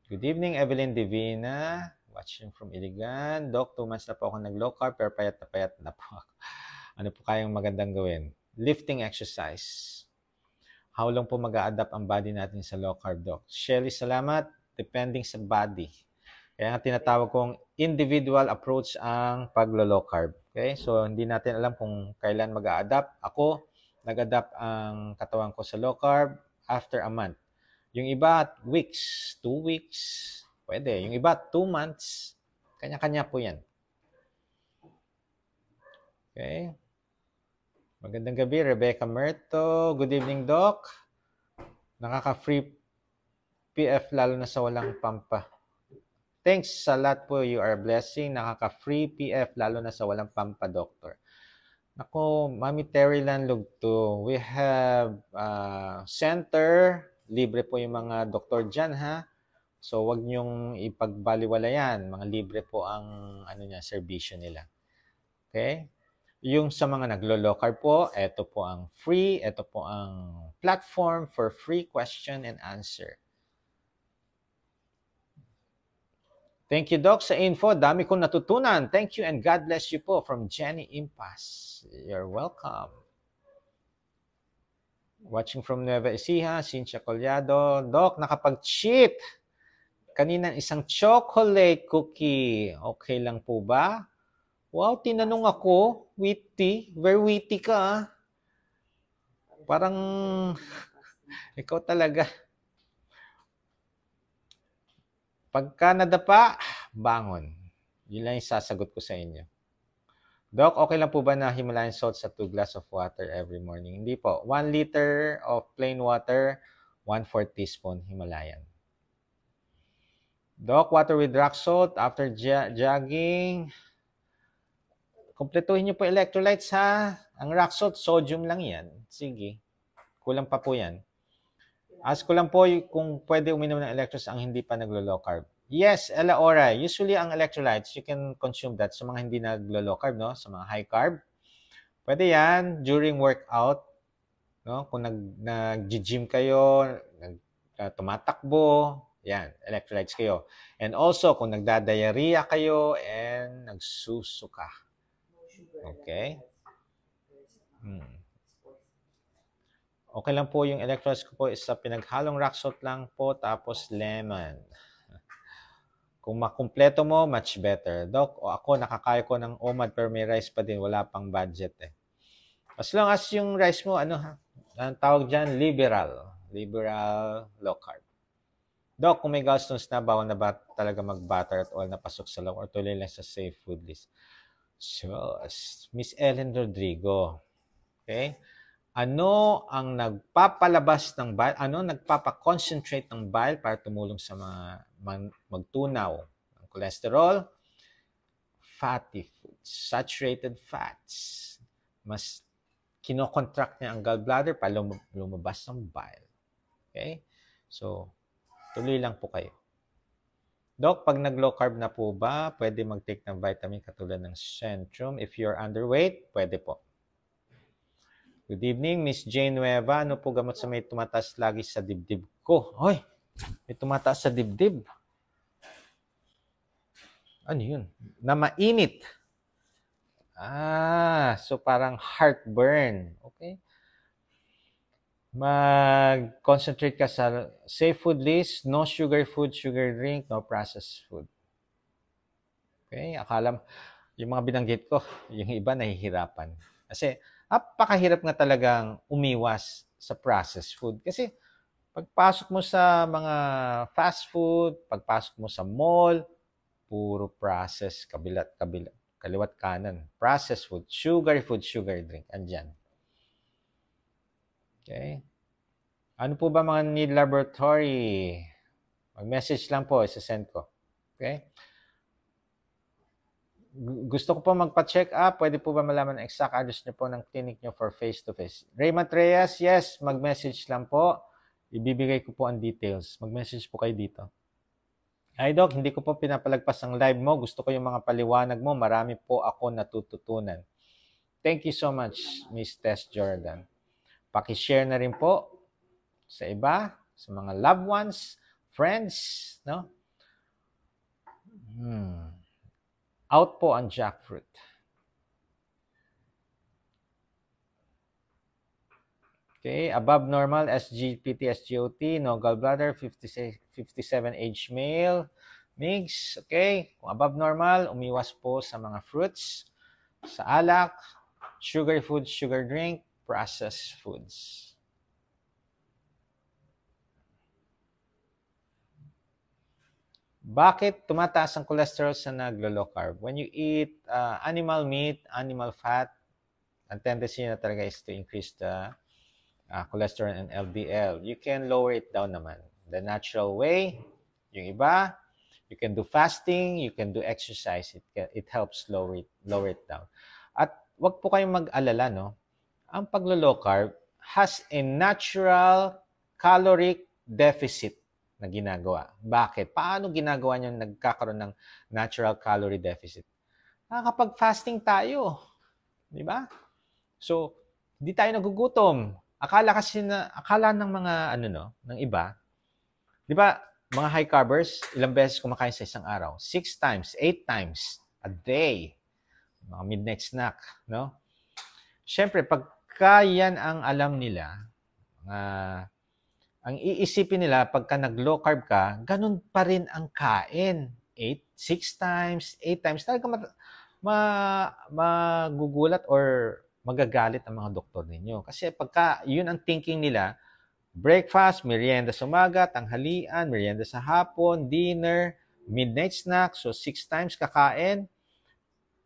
Speaker 1: Good evening, Evelyn Divina. Watching from Iligan. Doc, 2 months na po ako nag-low carb, pero payat na po ako. Ano po kayang magandang gawin? Lifting exercise. How long po mag-a-adapt ang body natin sa low carb, Doc? Shelly, salamat. Depending sa body. Kaya nga tinatawag kong individual approach ang pag-low carb. Okay? So, hindi natin alam kung kailan mag-a-adapt. Ako, nag-adapt ang katawan ko sa low carb after a month. Yung iba, weeks, 2 weeks, pwede. Yung iba, 2 months. Kanya-kanya po yan. Okay? Magandang gabi, Rebecca Merto. Good evening, Doc. Nakaka-free PF lalo na sa walang pampa. Thanks sa lahat po. You are a blessing. Nakaka-free PF lalo na sa walang pampa, Doctor. Ako, Mami Terry Lanlugto, we have center. Libre po yung mga doktor dyan, ha? So, wag niyong ipagbaliwala yan. Mga libre po ang serbisyo nila. Okay? Yung sa mga naglo-low carb po, ito po ang free. Ito po ang platform for free question and answer. Thank you, Doc, sa info. Dami kong natutunan. Thank you and God bless you po from Jenny Impas. You're welcome. Watching from Nueva Ecija, Cynthia Collado. Doc, nakapag-cheat. Kanina isang chocolate cookie. Okay lang po ba? Wow, tinanong ako. Witty. Very witty ka. Parang ikaw talaga. Pagka nadapa, bangon. Yun lang yung sasagot ko sa inyo. Doc, okay lang po ba na Himalayan salt sa 2 glass of water every morning? Hindi po. 1 liter of plain water, 1/4 teaspoon Himalayan. Doc, water with rock salt after jogging. Kompletuhin niyo po electrolytes, ha? Ang rock salt, sodium lang yan. Sige. Kulang pa po yan. Ask ko lang po kung pwede uminom ng electrolytes ang hindi pa naglo-low carb. Yes, Ella Ora. Usually ang electrolytes, you can consume that sa mga hindi naglo-low carb, no? Sa mga high carb. Pwede yan during workout, no? Kung nag-gym kayo, tumatakbo, yan, electrolytes kayo. And also, kung nagda-diarrhea kayo and nagsusuka. Okay? Okay lang po yung electrolytes ko po is sa pinaghalong rock salt lang po tapos lemon. Kung makumpleto mo, much better. Doc, ako nakakaya ko ng OMAD pero may rice pa din. Wala pang budget eh. As long as yung rice mo, ang tawag dyan, liberal. Liberal low carb. Doc, kung may gallstones na, bawal na ba talaga mag-butter at oil na pasok sa loob or tuloy lang sa safe food list? So, Miss Ellen Rodrigo. Okay? Ano ang nagpapalabas ng bile? Ano nagpapakoncentrate ng bile para tumulong sa magtunaw ng cholesterol? Fatty foods, saturated fats. Mas kinocontract niya ang gallbladder para lumabas ng bile. Okay? So, tuloy lang po kayo. Doc, pag nag-low carb na po ba, pwede mag-take ng vitamin katulad ng Centrum? If you're underweight, pwede po. Good evening, Miss Jane Nueva. Ano po gamot sa may tumataas lagi sa dibdib ko? Hoy, may tumataas sa dibdib. Ano yun? Na mainit. So parang heartburn. Okay? Mag-concentrate ka sa safe food list, no sugar food, sugar drink, no processed food. Okay? Akala, yung mga binanggit ko, yung iba nahihirapan. Kasi, napakahirap nga talagang umiwas sa processed food. Kasi, pagpasok mo sa mga fast food, pagpasok mo sa mall, puro processed, kaliwat kanan. Processed food, sugar drink, andyan. Okay? Ano po ba mga need laboratory? Mag-message lang po, isa-send ko. Okay? Gusto ko po magpa-check up. Pwede po ba malaman ang exact address niyo po ng clinic niyo for face-to-face? Raymond Reyes, yes. Mag-message lang po. Ibibigay ko po ang details. Mag-message po kayo dito. Hi, Doc. Hindi ko po pinapalagpas ang live mo. Gusto ko yung mga paliwanag mo. Marami po ako natututunan. Thank you so much, Miss Tess Jordan. Paki-share na rin po sa iba, sa mga loved ones, friends, no? Out po ang jackfruit. Okay, above normal, SGPT, SGOT, no gallbladder, 57 age male, mix. Okay, kung above normal, umiwas po sa mga fruits, sa alak, sugar food, sugar drink, processed foods. Bakit tumataas ang cholesterol sa naglo-low carb? When you eat animal meat, animal fat, ang tendency na talaga is to increase the cholesterol and LDL. You can lower it down naman. The natural way, yung iba, you can do fasting, you can do exercise. It helps lower it down. At wag po kayong mag-alala, no? Ang paglo-low carb has a natural caloric deficit na ginagawa. Bakit? Paano ginagawa niyo nagkakaroon ng natural calorie deficit? Kapag fasting tayo, di ba? So, hindi tayo nagugutom. Akala ng mga ng iba, di ba, mga high carbers, ilang beses kumakain sa isang araw? 6 times, 8 times a day. Mga midnight snack, no? Siyempre, pagka yan ang alam nila, ang iisipin nila, pagka nag-low carb ka, ganun pa rin ang kain. 6 times, 8 times. Talaga magugulat or magagalit ang mga doktor ninyo. Kasi pagka yun ang thinking nila, breakfast, merienda sa umaga, tanghalian, merienda sa hapon, dinner, midnight snack, so 6 times kakain,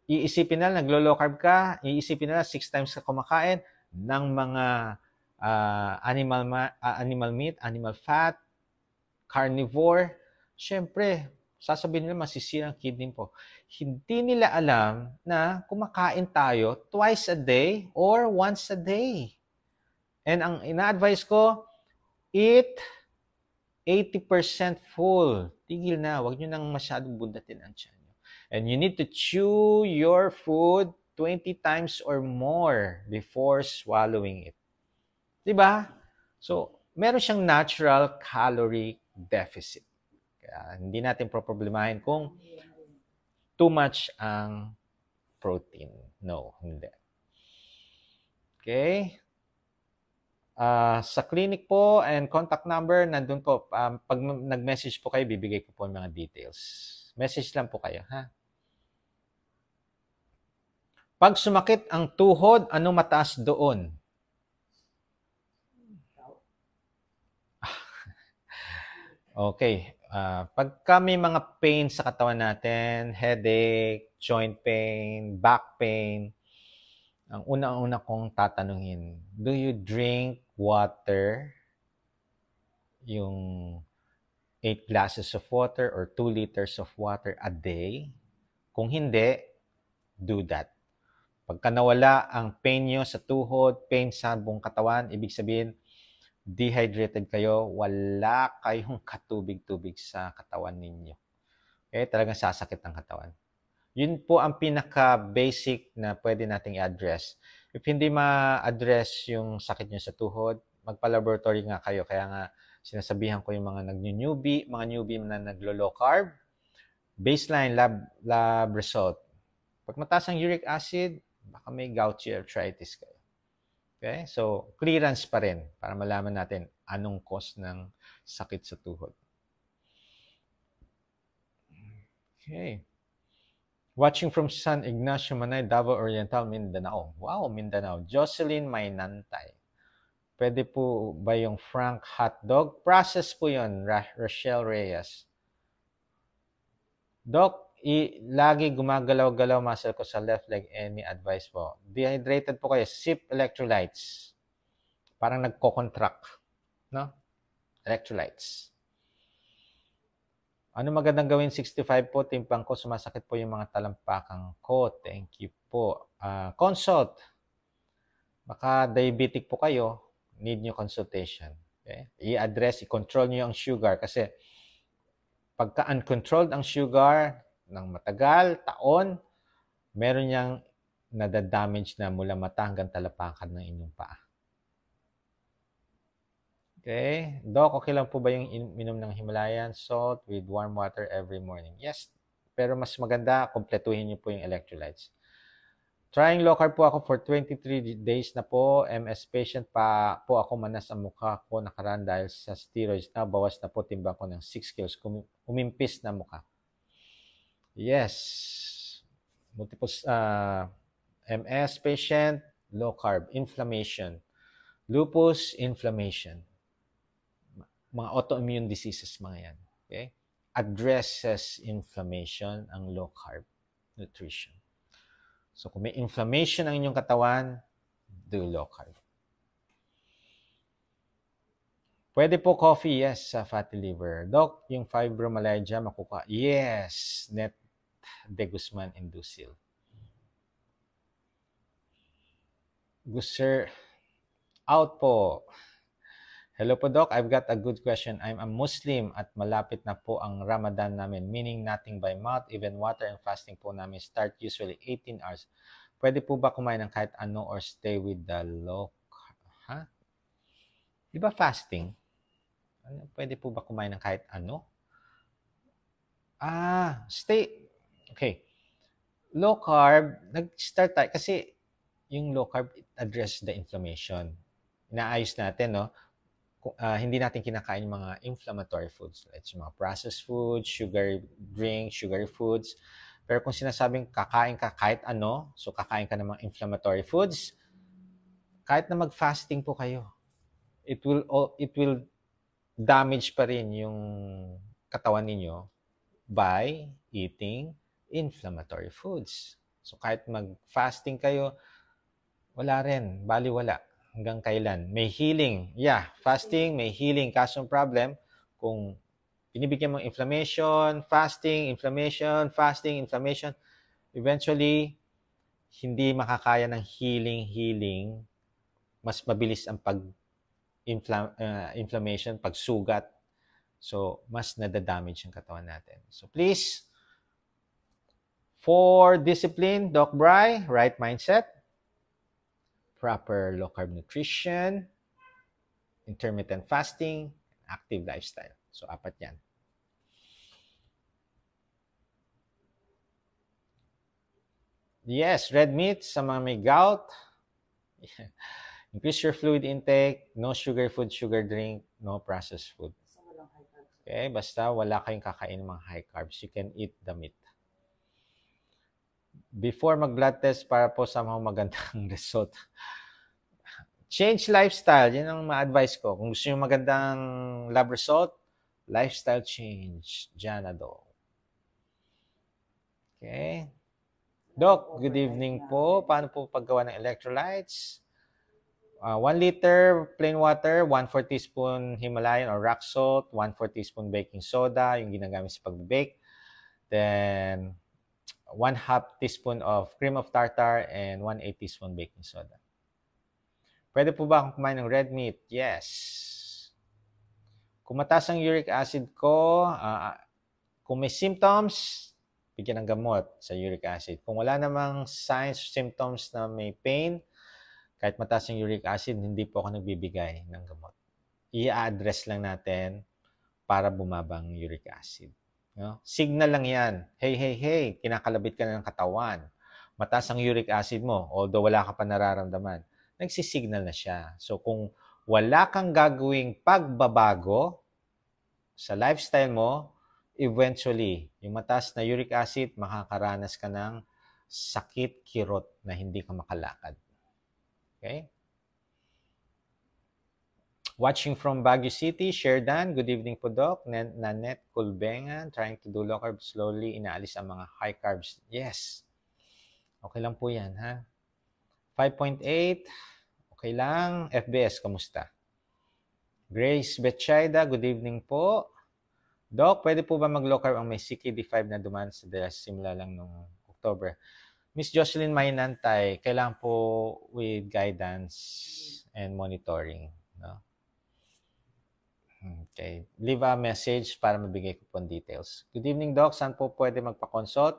Speaker 1: iisipin nila, naglo-low carb ka, iisipin nila 6 times ka kumakain ng mga animal meat, animal fat, carnivore. Siyempre, sasabihin nila masisira ang kidney po. Hindi nila alam na kumakain tayo twice a day or once a day. And ang ina-advise ko, eat 80% full. Tigil na. Huwag nyo nang masyadong bundatin ang tiyan nyo. And you need to chew your food 20 times or more before swallowing it. Diba? So, meron siyang natural calorie deficit. Kaya hindi natin problemahin kung too much ang protein. No, hindi. Okay? Sa clinic po and contact number, nandun po. Pag nag-message po kayo, bibigay ko po yung mga details. Message lang po kayo, ha? Pag sumakit ang tuhod, ano mataas doon? Okay. Pagka may mga pain sa katawan natin, headache, joint pain, back pain, ang una-una kong tatanungin, do you drink water? Yung 8 glasses of water or 2 liters of water a day? Kung hindi, do that. Pagka nawala ang pain nyo sa tuhod, pain sa buong katawan, ibig sabihin, dehydrated kayo, wala kayong katubig-tubig sa katawan ninyo. Okay? Talagang sasakit ang katawan. Yun po ang pinaka-basic na pwede nating i-address. If hindi ma-address yung sakit nyo sa tuhod, magpa-laboratory nga kayo. Kaya nga, sinasabihan ko yung mga mga newbie na naglo-low carb, baseline lab result. Pag mataas ang uric acid, baka may gouty arthritis kayo. Okay? So, clearance pa rin para malaman natin anong cause ng sakit sa tuhod. Okay. Watching from San Ignacio, Manay, Davao Oriental, Mindanao. Wow, Mindanao. Jocelyn Maynantay. Pwede po ba yung Frank hotdog? Process po yun, Rochelle Reyes. Doc, lagi gumagalaw-galaw muscle ko sa left leg. Any advice po? Dehydrated po kayo. Sip electrolytes. Parang nagko-contract. No? Electrolytes. Ano magandang gawin? 65 po. Timpang ko. Sumasakit po yung mga talampakan ko. Thank you po. Consult. Baka diabetic po kayo. Need nyo consultation. Okay? I-address, i-control nyo yung sugar. Kasi pagka uncontrolled ang sugar ng matagal, taon, meron niyang nadadamage na mula mata hanggang talapakan ng inyong paa. Okay? Doc, okay lang po ba yung minom ng Himalayan salt with warm water every morning? Yes. Pero mas maganda, kumpletuhin niyo po yung electrolytes. Trying low carb po ako for 23 days na po. MS patient pa po ako, manas ang mukha ko nakaraan dahil sa steroids na. Bawas na po timbang ko ng 6 kilos. Umimpis na mukha. Yes. Multiple MS patient, low carb, inflammation. Lupus, inflammation. Mga autoimmune diseases mga yan. Okay? Addresses inflammation ang low carb nutrition. So, kung may inflammation ang inyong katawan, do low carb. Pwede po coffee, yes, sa fatty liver. Doc, yung fibromyalgia makukuha. Yes, Net de Guzman Inducil. Gusser, out po. Hello po, Doc. I've got a good question. I'm a Muslim at malapit na po ang Ramadan namin, meaning nothing by mouth, even water and fasting po namin start usually 18 hours. Pwede po ba kumain ng kahit ano or stay with the low? Ha? Di ba fasting? Pwede po ba kumain ng kahit ano? Stay. Okay. Low carb, nag-start tayo kasi yung low carb address the inflammation. Inaayos natin, no? Hindi natin kinakain yung mga inflammatory foods. Like mga processed foods, sugar drinks, sugary foods. Pero kung sinasabing kakain ka kahit ano, so kakain ka ng mga inflammatory foods, kahit na mag-fasting po kayo, it will damage pa rin yung katawan ninyo by eating inflammatory foods. So kahit mag-fasting kayo, wala rin, baliwala. Hanggang kailan? May healing. Yeah, fasting, may healing. Kaso ang problem, kung binibigyan mo inflammation, fasting, inflammation, eventually, hindi makakaya ng healing. Mas mabilis ang inflammation, pagsugat. So, mas nadadamage ang katawan natin. So, please, for discipline, Doc Bry, right mindset, proper low-carb nutrition, intermittent fasting, active lifestyle. So, 4 yan. Yes, red meat sa mga may gout. Increase your fluid intake, no sugar food, sugar drink, no processed food. Okay, basta wala kayong kakain mga high carbs. You can eat the meat. Before mag-blood test para po sa mga magandang result. Change lifestyle. Yan ang ma-advise ko. Kung gusto nyo magandang lab result, lifestyle change. Janado. Okay. Doc, good evening po. Paano po paggawa ng electrolytes? 1 liter plain water, 1/4 teaspoon Himalayan or rock salt, 1/4 teaspoon baking soda, yung ginagamit sa pag-bake. Then, 1/2 teaspoon of cream of tartar and 1/8 teaspoon baking soda. Pwede po ba akong kumain ng red meat? Yes. Kung mataas ang uric acid ko, kung may symptoms, bigyan ng gamot sa uric acid. Kung wala namang signs, symptoms na may pain, kahit mataas ang uric acid, hindi po ako nagbibigay ng gamot. I-address lang natin para bumaba ang uric acid. No? Signal lang yan. Hey, kinakalabit ka na ng katawan. Mataas ang uric acid mo, although wala ka pa nararamdaman. Nagsisignal na siya. So kung wala kang gagawing pagbabago sa lifestyle mo, eventually, yung mataas na uric acid, makakaranas ka ng sakit, kirot na hindi ka makalakad. Okay? Watching from Baguio City, Sherdan, good evening po Doc. Nanette Culbengan, trying to do low carb slowly, inaalis ang mga high carbs. Yes. Okay lang po yan, ha? 5.8, okay lang. FBS, kamusta? Grace Betchaida, good evening po. Doc, pwede po ba mag-low carb ang may CKD5 na dumaan sa diet simula lang nung October? Miss Jocelyn Maynantay, kailangan po with guidance and monitoring. No? Okay. Leave a message para mabigay ko po details. Good evening, Doc. Saan po pwede magpa-consult?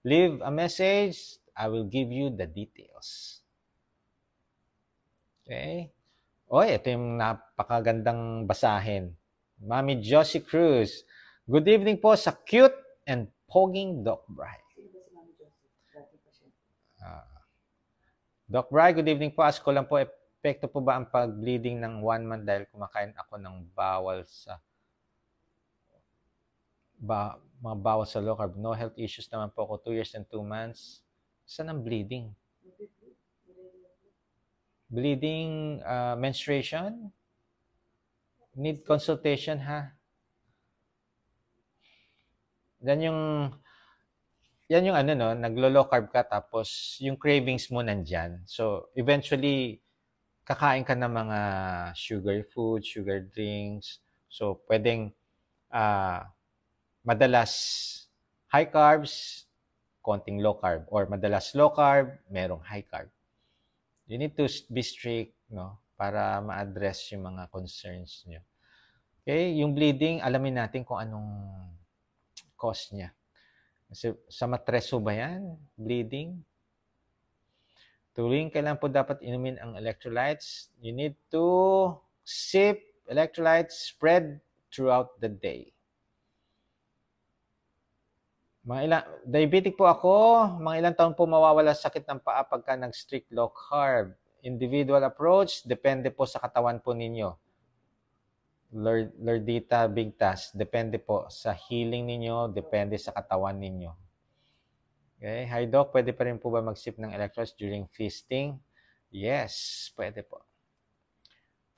Speaker 1: Leave a message. I will give you the details. Okay. Oy, ito yung napakagandang basahin. Mami Josie Cruz. Good evening po sa cute and poging Doc Bry. Doc Bry, good evening po. Ask ko lang po, epekto po ba ang pag-bleeding ng 1 month dahil kumakain ako ng bawal sa mga bawal sa low carb? No health issues naman po ako 2 years and 2 months. Saan ang bleeding? Bleeding, menstruation? Need consultation, ha? Yan yung ano, no, naglo-low carb ka tapos yung cravings mo nandyan. So, eventually, kakain ka ng mga sugar food, sugar drinks. So, pwedeng madalas high carbs, konting low carb. Or madalas low carb, merong high carb. You need to be strict, no, para ma-address yung mga concerns nyo. Okay? Yung bleeding, alamin natin kung anong cause niya. Kasi sa matreso ba yan? Bleeding? Tuwing kailan po dapat inumin ang electrolytes? You need to sip electrolytes spread throughout the day. Diabetic po ako. Mga ilang taon po mawawala sakit ng paa pagka nag-strict low carb. Individual approach, depende po sa katawan po ninyo. Lordita Bigtas, depende po sa healing ninyo, depende sa katawan ninyo. Okay, hi Doc, pwede pa rin po ba mag-sip ng electrolytes during feasting? Yes, pwede po.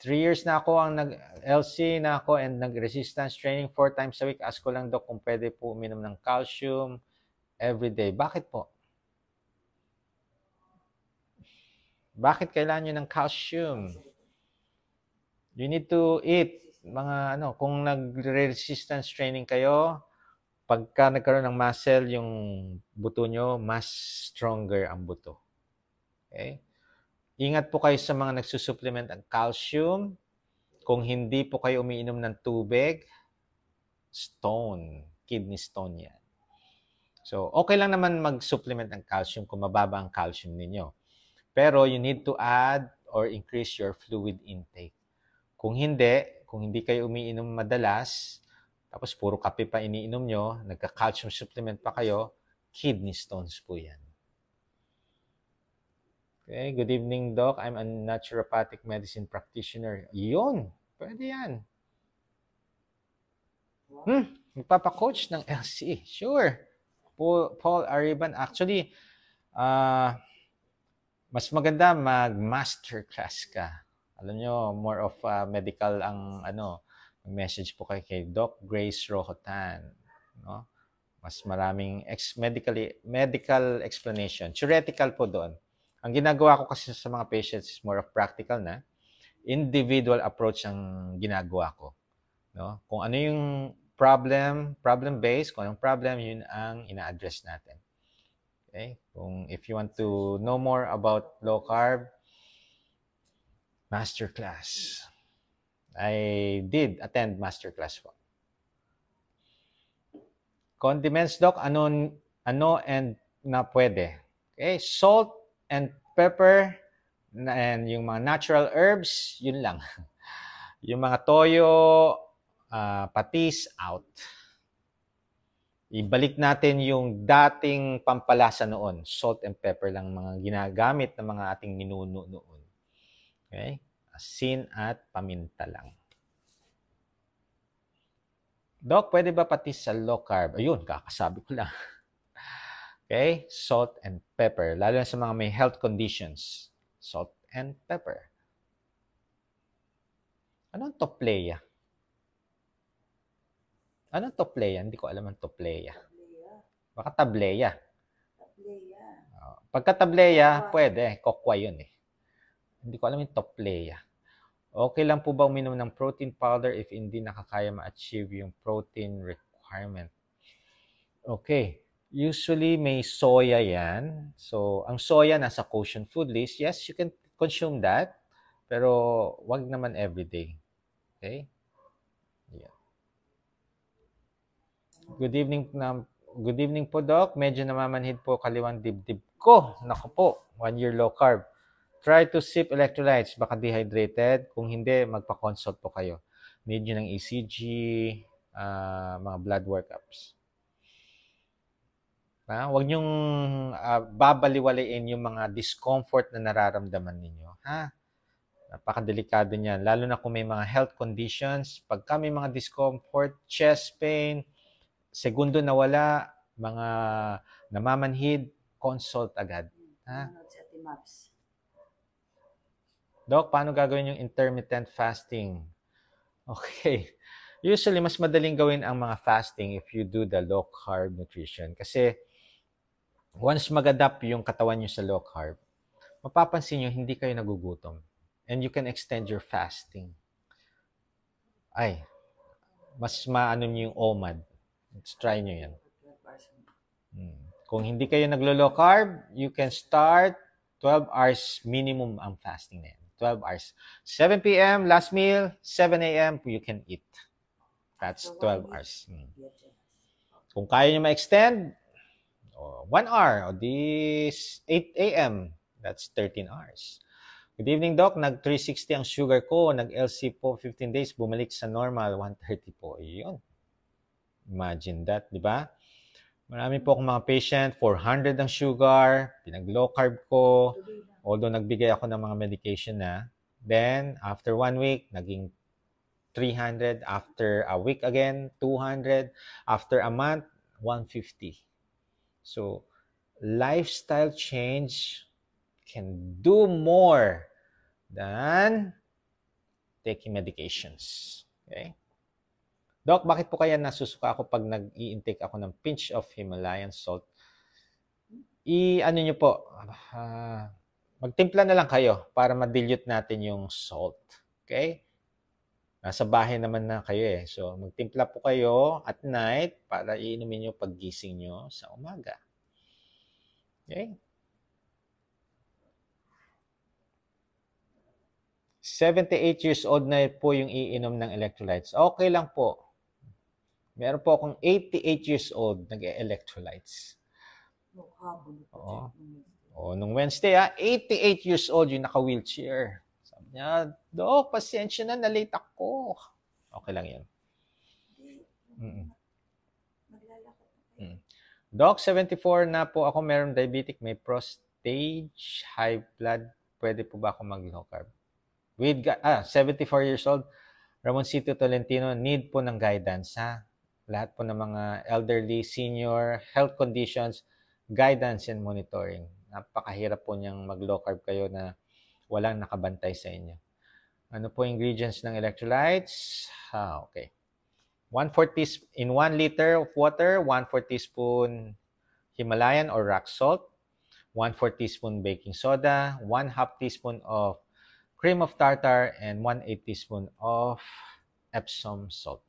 Speaker 1: 3 years na ako ang nag-LC na ako and nag-resistance training 4 times a week. Ask ko lang, Doc, kung pwede po uminom ng calcium every day. Bakit po? Bakit kailangan nyo ng calcium? You need to eat. Kung nag-resistance training kayo, pagka nagkaroon ng muscle, yung buto nyo, mas stronger ang buto. Okay? Ingat po kayo sa mga nagsusupplement ng calcium. Kung hindi po kayo umiinom ng tubig, stone, kidney stone yan. So, okay lang naman mag-supplement ng calcium kung mababa ang calcium ninyo. Pero you need to add or increase your fluid intake. Kung hindi kayo umiinom madalas, tapos puro kape pa iniinom nyo, nagka-calcium supplement pa kayo, kidney stones po yan. Okay, good evening, Doc. I'm a naturopathic medicine practitioner. Yun, pwede yan. Magpapa-coach ng LC. Sure. Paul Ariban. Actually, mas maganda mag-masterclass ka. Alam nyo, more of medical ang message po kay Doc Grace Rohotan. No? Mas maraming medical explanation. Theoretical po doon. Ang ginagawa ko kasi sa mga patients is more of practical na. Individual approach ang ginagawa ko. No? Kung ano yung problem-based, kung anong problem, yun ang ina-address natin. Okay? If you want to know more about low carb, masterclass. I did attend masterclass po. Condiments, Doc, ano and na pwede? Okay, salt and pepper and yung mga natural herbs, yun lang. Yung mga toyo, patis, out. Ibalik natin yung dating pampalasa noon. Salt and pepper lang mga ginagamit ng mga ating ninuno noon. Okay? Asin at paminta lang. Doc, pwede ba pati sa low carb? Ayun, kakasabi ko lang. Okay? Salt and pepper. Lalo na sa mga may health conditions. Salt and pepper. Anong topleya? Anong topleya? Hindi ko alam ang topleya. Baka tableya. Pagka tableya, pwede. Kokwa yun eh. Hindi ko alam yung topleya. Okay lang po ba uminom ng protein powder if hindi nakakaya ma-achieve yung protein requirement? Okay. Usually, may soya yan. So, ang soya nasa kosher food list. Yes, you can consume that. Pero, wag naman everyday. Okay? Yeah. Good evening po, Doc. Medyo namamanhid po kaliwang dibdib ko. Naku po, 1 year low carb. Try to sip electrolytes. Baka dehydrated. Kung hindi, magpa-consult po kayo. Need nyo ng ECG, mga blood workups. Huwag niyong babaliwalain yung mga discomfort na nararamdaman ninyo. Napakadelikado niyan. Lalo na kung may mga health conditions. Pagka may mga discomfort, chest pain, segundo na wala, mga namamanhid, consult agad. Doc, paano gagawin yung intermittent fasting? Okay. Usually, mas madaling gawin ang mga fasting if you do the low carb nutrition. Kasi, once mag-adapt yung katawan nyo sa low carb, mapapansin nyo, hindi kayo nagugutom. And you can extend your fasting. Ay, mas maano nyo yung OMAD. Let's try nyo yan. Kung hindi kayo naglo-low carb, you can start 12 hours minimum ang fasting na yan. 12 hours. 7 p.m., last meal, 7 a.m., you can eat. That's 12 hours. Kung kaya nyo ma-extend, 1 hour, o this 8 a.m., that's 13 hours. Good evening, Doc. Nag-360 ang sugar ko. Nag-LC po 15 days. Bumalik sa normal, 130 po. Yun. Imagine that, di ba? Marami po akong mga patient, 400 ang sugar, pinag-low carb ko, although nagbigay ako ng mga medication na. Then, after 1 week, naging 300. After a week again, 200. After a month, 150. So, lifestyle change can do more than taking medications. Okay? Doc, bakit po kaya nasusuka ako pag nag-i-intake ako ng pinch of Himalayan salt? Ano nyo po, magtimpla na lang kayo para ma-dilute natin yung salt. Okay? Nasa bahay naman na kayo eh. So, magtimpla po kayo at night para iinumin nyo paggising nyo sa umaga. Okay? 78 years old na po yung iinom ng electrolytes. Okay lang po. Meron po akong 88 years old nag-electrolytes. Nung Wednesday, 88 years old yung naka-wheelchair. Sabi niya, Doc, pasensya na, na-late ako. Okay lang yan. Doc, 74 na po ako, meron diabetic, may prostage, high blood. Pwede po ba ako mag-low carb? 74 years old, Ramoncito Tolentino, need po ng guidance, ha? Lahat po ng mga elderly, senior, health conditions, guidance and monitoring. Napakahirap po niyang mag-low carb kayo na walang nakabantay sa inyo. Ano po ingredients ng electrolytes? Okay. 1/4 in 1 liter of water, 1/4 teaspoon Himalayan or rock salt, 1/4 teaspoon baking soda, 1/2 teaspoon of cream of tartar, and 1/8 teaspoon of Epsom salt.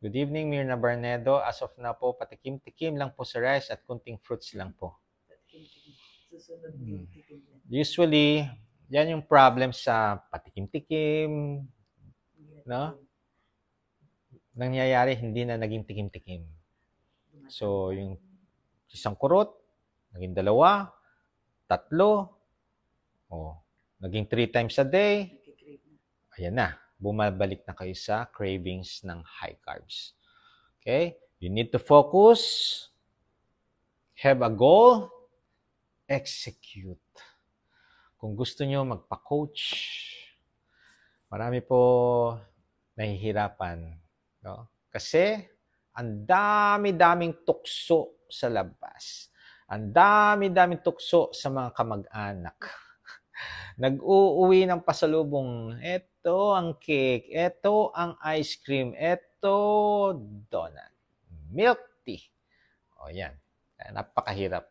Speaker 1: Good evening, Mirna Barnedo. As of now po, patikim-tikim lang po sa rice at kunting fruits lang po. Usually, yan yung problem sa patikim-tikim, no? Nangyayari, hindi na naging tikim-tikim. So, yung isang kurot, naging 2, 3, naging 3 times a day, ayan na, bumabalik na kayo sa cravings ng high carbs. Okay? You need to focus, have a goal, execute. Kung gusto nyo magpa-coach, marami po nahihirapan. No? Kasi, ang dami-daming tukso sa labas. Ang dami-daming tukso sa mga kamag-anak. Nag-uuwi ng pasalubong. Ito ang cake. Ito ang ice cream. Ito, donut. Milk tea. O yan. Napakahirap.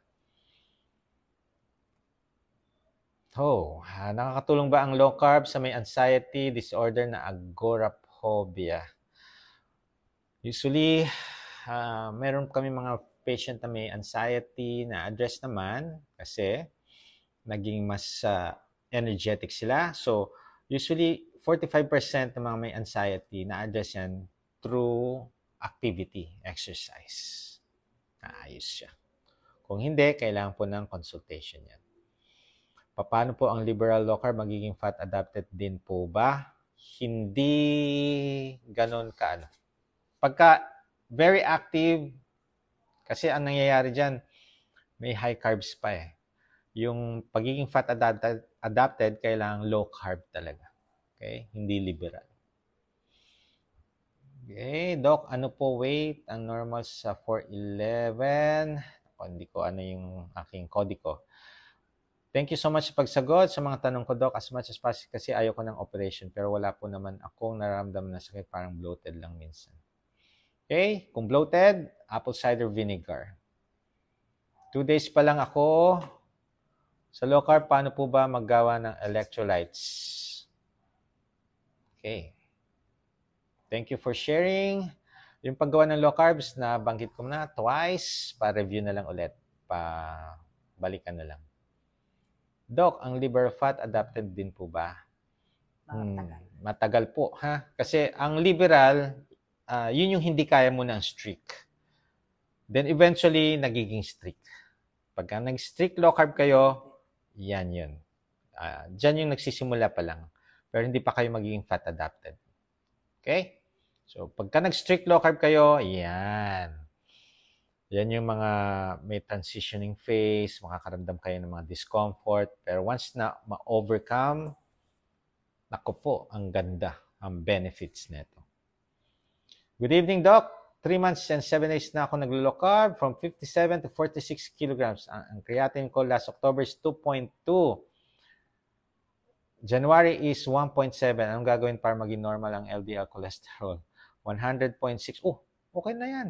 Speaker 1: Nakakatulong ba ang low carb sa may anxiety disorder na agoraphobia? Usually, meron kami mga patient na may anxiety na address naman kasi naging mas energetic sila. So, usually, 45% ng mga may anxiety na-address yan through activity, exercise. Naayos siya. Kung hindi, kailangan po ng consultation yan. Paano po ang liberal low carb magiging fat adapted din po ba? Hindi ganon ka. Pagka very active, kasi ang nangyayari dyan, may high carbs pa eh. Yung pagiging fat adapted kailangan low carb talaga. Okay? Hindi liberal. Okay, Doc, ano po weight ang normal sa 4'11"? Hindi ko ano yung aking kodiko. Thank you so much sa pagsagot sa mga tanong ko, Doc. As much as possible kasi ayaw ko ng operation pero wala po naman akong nararamdaman na sakit. Parang bloated lang minsan. Okay? Kung bloated, apple cider vinegar. 2 days pa lang ako sa low carb. Paano po ba maggawa ng electrolytes? Okay. Thank you for sharing. Yung paggawa ng low carbs na banggit ko na twice, pa-review na lang ulit. Balikan na lang. Doc, ang liver fat adapted din po ba? Matagal po, ha? Kasi ang liberal, yun yung hindi kaya mo ng strict. Then eventually, nagiging strict. Pagka nag-strict low carb kayo, yan yun. Diyan yung nagsisimula pa lang. Pero hindi pa kayo magiging fat adapted. Okay? So, pagka nag-strict low carb kayo, yan. Yan yung mga may transitioning phase, makakaramdam kayo ng mga discomfort. Pero once na ma-overcome, naku po, ang ganda, ang benefits nito. Good evening, Doc. 3 months and 7 days na ako naglo-low carb from 57 to 46 kilograms. Ang creatine ko last October is 2.2. January is 1.7. Anong gagawin para maging normal ang LDL cholesterol? 100.6. Okay na yan.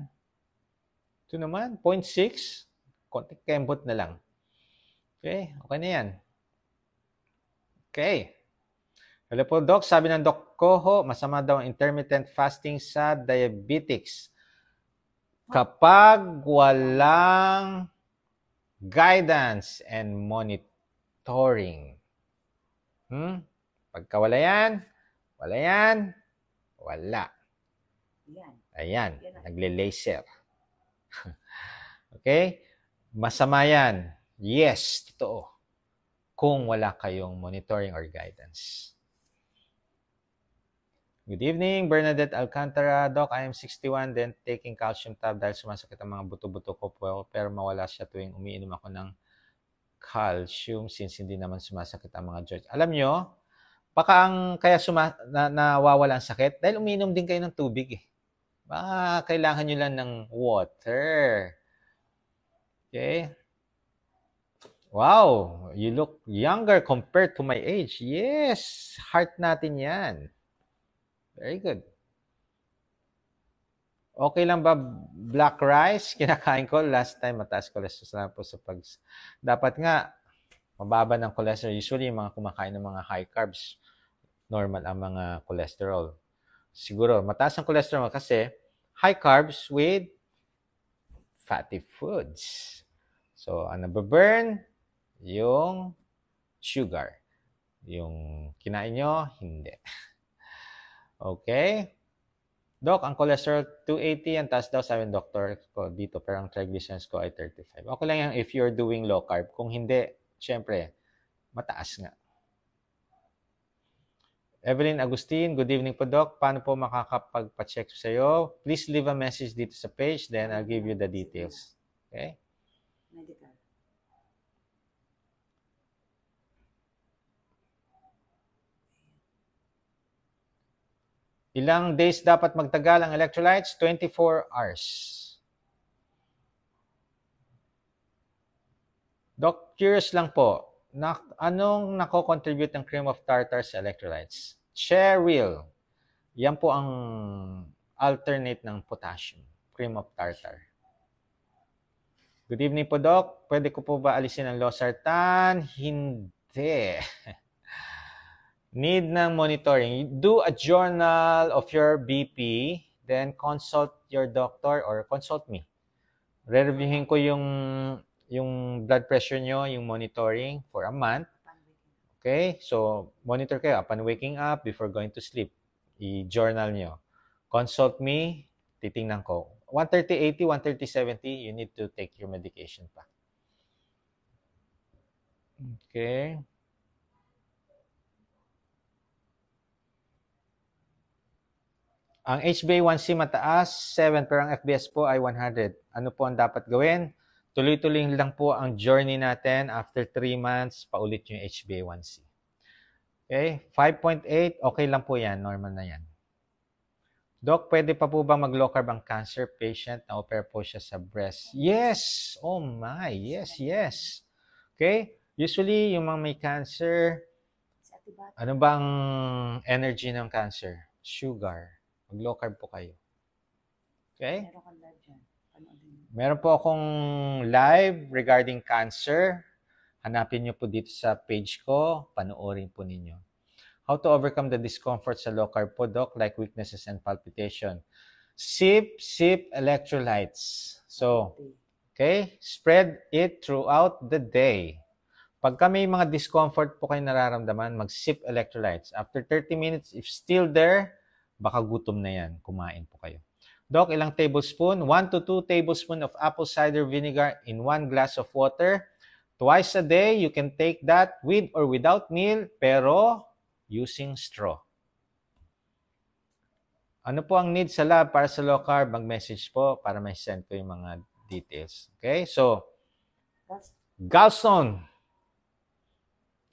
Speaker 1: Ito naman, 0.6. Konting kembot na lang. Okay na yan. Okay. Hello po, Doc. Sabi ng Doc Koho, masama daw ang intermittent fasting sa diabetics. Kapag walang guidance and monitoring. Pagka wala yan, wala. Ayan, nagle-laser. Okay? Masama yan. Yes, totoo. Kung wala kayong monitoring or guidance. Good evening, Bernadette Alcantara. Doc, I am 61, then taking calcium tab dahil sumasakit ang mga buto-buto ko po, pero mawala siya tuwing umiinom ako ng calcium since hindi naman sumasakit ang mga joints. Alam nyo, baka ang kaya nawawala ang sakit dahil umiinom din kayo ng tubig eh. Baka kailangan nyo lang ng water. Okay? Wow, you look younger compared to my age. Yes, heart natin yan. Very good. Okay lang ba black rice? Kinakain ko last time, mataas cholesterol po sa dapat nga, mababa ng cholesterol. Usually, yung mga kumakain ng mga high carbs, normal ang mga cholesterol. Siguro, mataas ang cholesterol kasi high carbs with fatty foods. So, ang nababurn, yung sugar. Yung kinain nyo, hindi. Okay? Doc, ang cholesterol 280, ang taas daw sabi ng doctor ko dito, pero ang triglycerides ko ay 35. Okay lang yan if you're doing low carb. Kung hindi, syempre, mataas nga. Evelyn Agustin, good evening po, Doc. Paano po makakapagpa-check sa'yo? Please leave a message dito sa page, then I'll give you the details. Okay?
Speaker 2: Medical.
Speaker 1: Ilang days dapat magtagal ang electrolytes? 24 hours. Doc, curious lang po, anong nako-contribute ng cream of tartar sa electrolytes? Cheryl. Yan po ang alternate ng potassium, cream of tartar. Good evening po, Doc. Pwede ko po ba alisin ang losartan? Hindi. Need ng monitoring. Do a journal of your BP, then consult your doctor or consult me. Re-reviewin ko yung blood pressure nyo, yung monitoring for a month. Okay? So, monitor kayo upon waking up, before going to sleep. I-journal nyo. Consult me, titingnan ko. 130/80, 130/70, you need to take your medication pa. Okay. Ang HbA1c mataas, 7, pero ang FBS po ay 100. Ano po ang dapat gawin? Tuloy-tuloy lang po ang journey natin. After 3 months, paulit yung HbA1c. Okay? 5.8, okay lang po yan. Normal na yan. Doc, pwede pa po ba mag-low carb ang cancer patient na opera po siya sa breast? Yes! Oh my! Yes, yes. Okay? Usually, yung mga may cancer, ano bang energy ng cancer? Sugar. Mag-low carb po kayo. Okay? Meron po akong live regarding cancer. Hanapin niyo po dito sa page ko. Panoorin po ninyo. How to overcome the discomfort sa low carb po, Doc, like weaknesses and palpitation. Sip electrolytes. So, okay? Spread it throughout the day. Pagka may mga discomfort po kayo nararamdaman, mag-sip electrolytes. After 30 minutes, if still there, baka gutom na yan. Kumain po kayo. Doc, ilang tablespoon? 1 to 2 tablespoon of apple cider vinegar in 1 glass of water. Twice a day, you can take that with or without meal, pero using straw. Ano po ang need sa lab para sa low carb? Mag-message po para may send ko yung mga details. Okay? So, gallstone.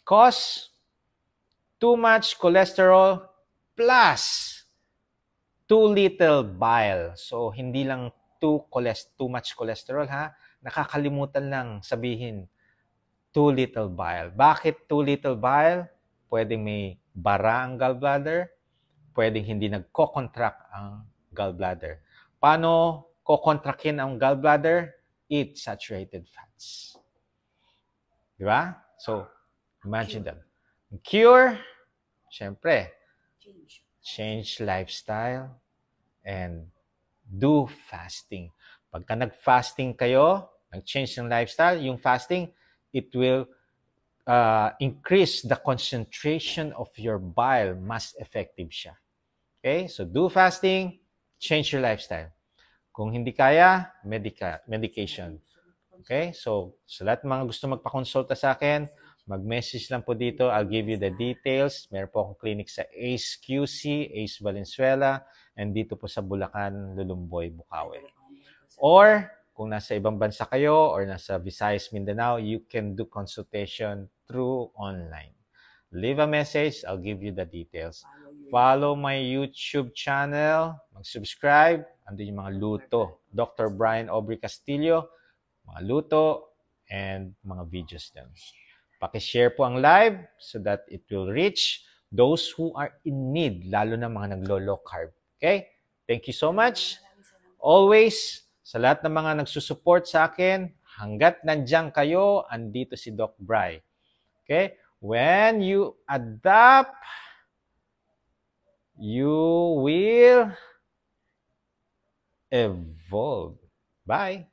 Speaker 1: Cause too much cholesterol plus too little bile. So, hindi lang too much cholesterol, ha? Nakakalimutan lang sabihin, too little bile. Bakit too little bile? Pwedeng may bara ang gallbladder, pwedeng hindi nagko-contract ang gallbladder. Paano ko-contractin ang gallbladder? Eat saturated fats. Di ba? So, imagine that. Cure, syempre, change lifestyle and do fasting. Pagka nag-fasting kayo, nag-change ng lifestyle, yung fasting, it will increase the concentration of your bile. Mas effective siya. Okay? So, do fasting, change your lifestyle. Kung hindi kaya, medication. Okay? So, sa lahat ng mga gusto magpakonsulta sa akin, mag-message lang po dito. I'll give you the details. Meron po akong clinic sa ACE QC, ACE Valenzuela, and dito po sa Bulacan, Lulumboy, Bukawi. Or, kung nasa ibang bansa kayo or nasa Visayas, Mindanao, you can do consultation through online. Leave a message. I'll give you the details. Follow my YouTube channel. Mag-subscribe. Andun yung mga luto. Dr. Brian Aubrey Castillo. Mga luto and mga videos din. Paki-share po ang live so that it will reach those who are in need, lalo na mga naglo-low carb. Okay? Thank you so much. Always, sa lahat ng mga nagsusupport sa akin, hanggat nandiyan kayo, andito si Doc Bry. Okay? When you adapt, you will evolve. Bye!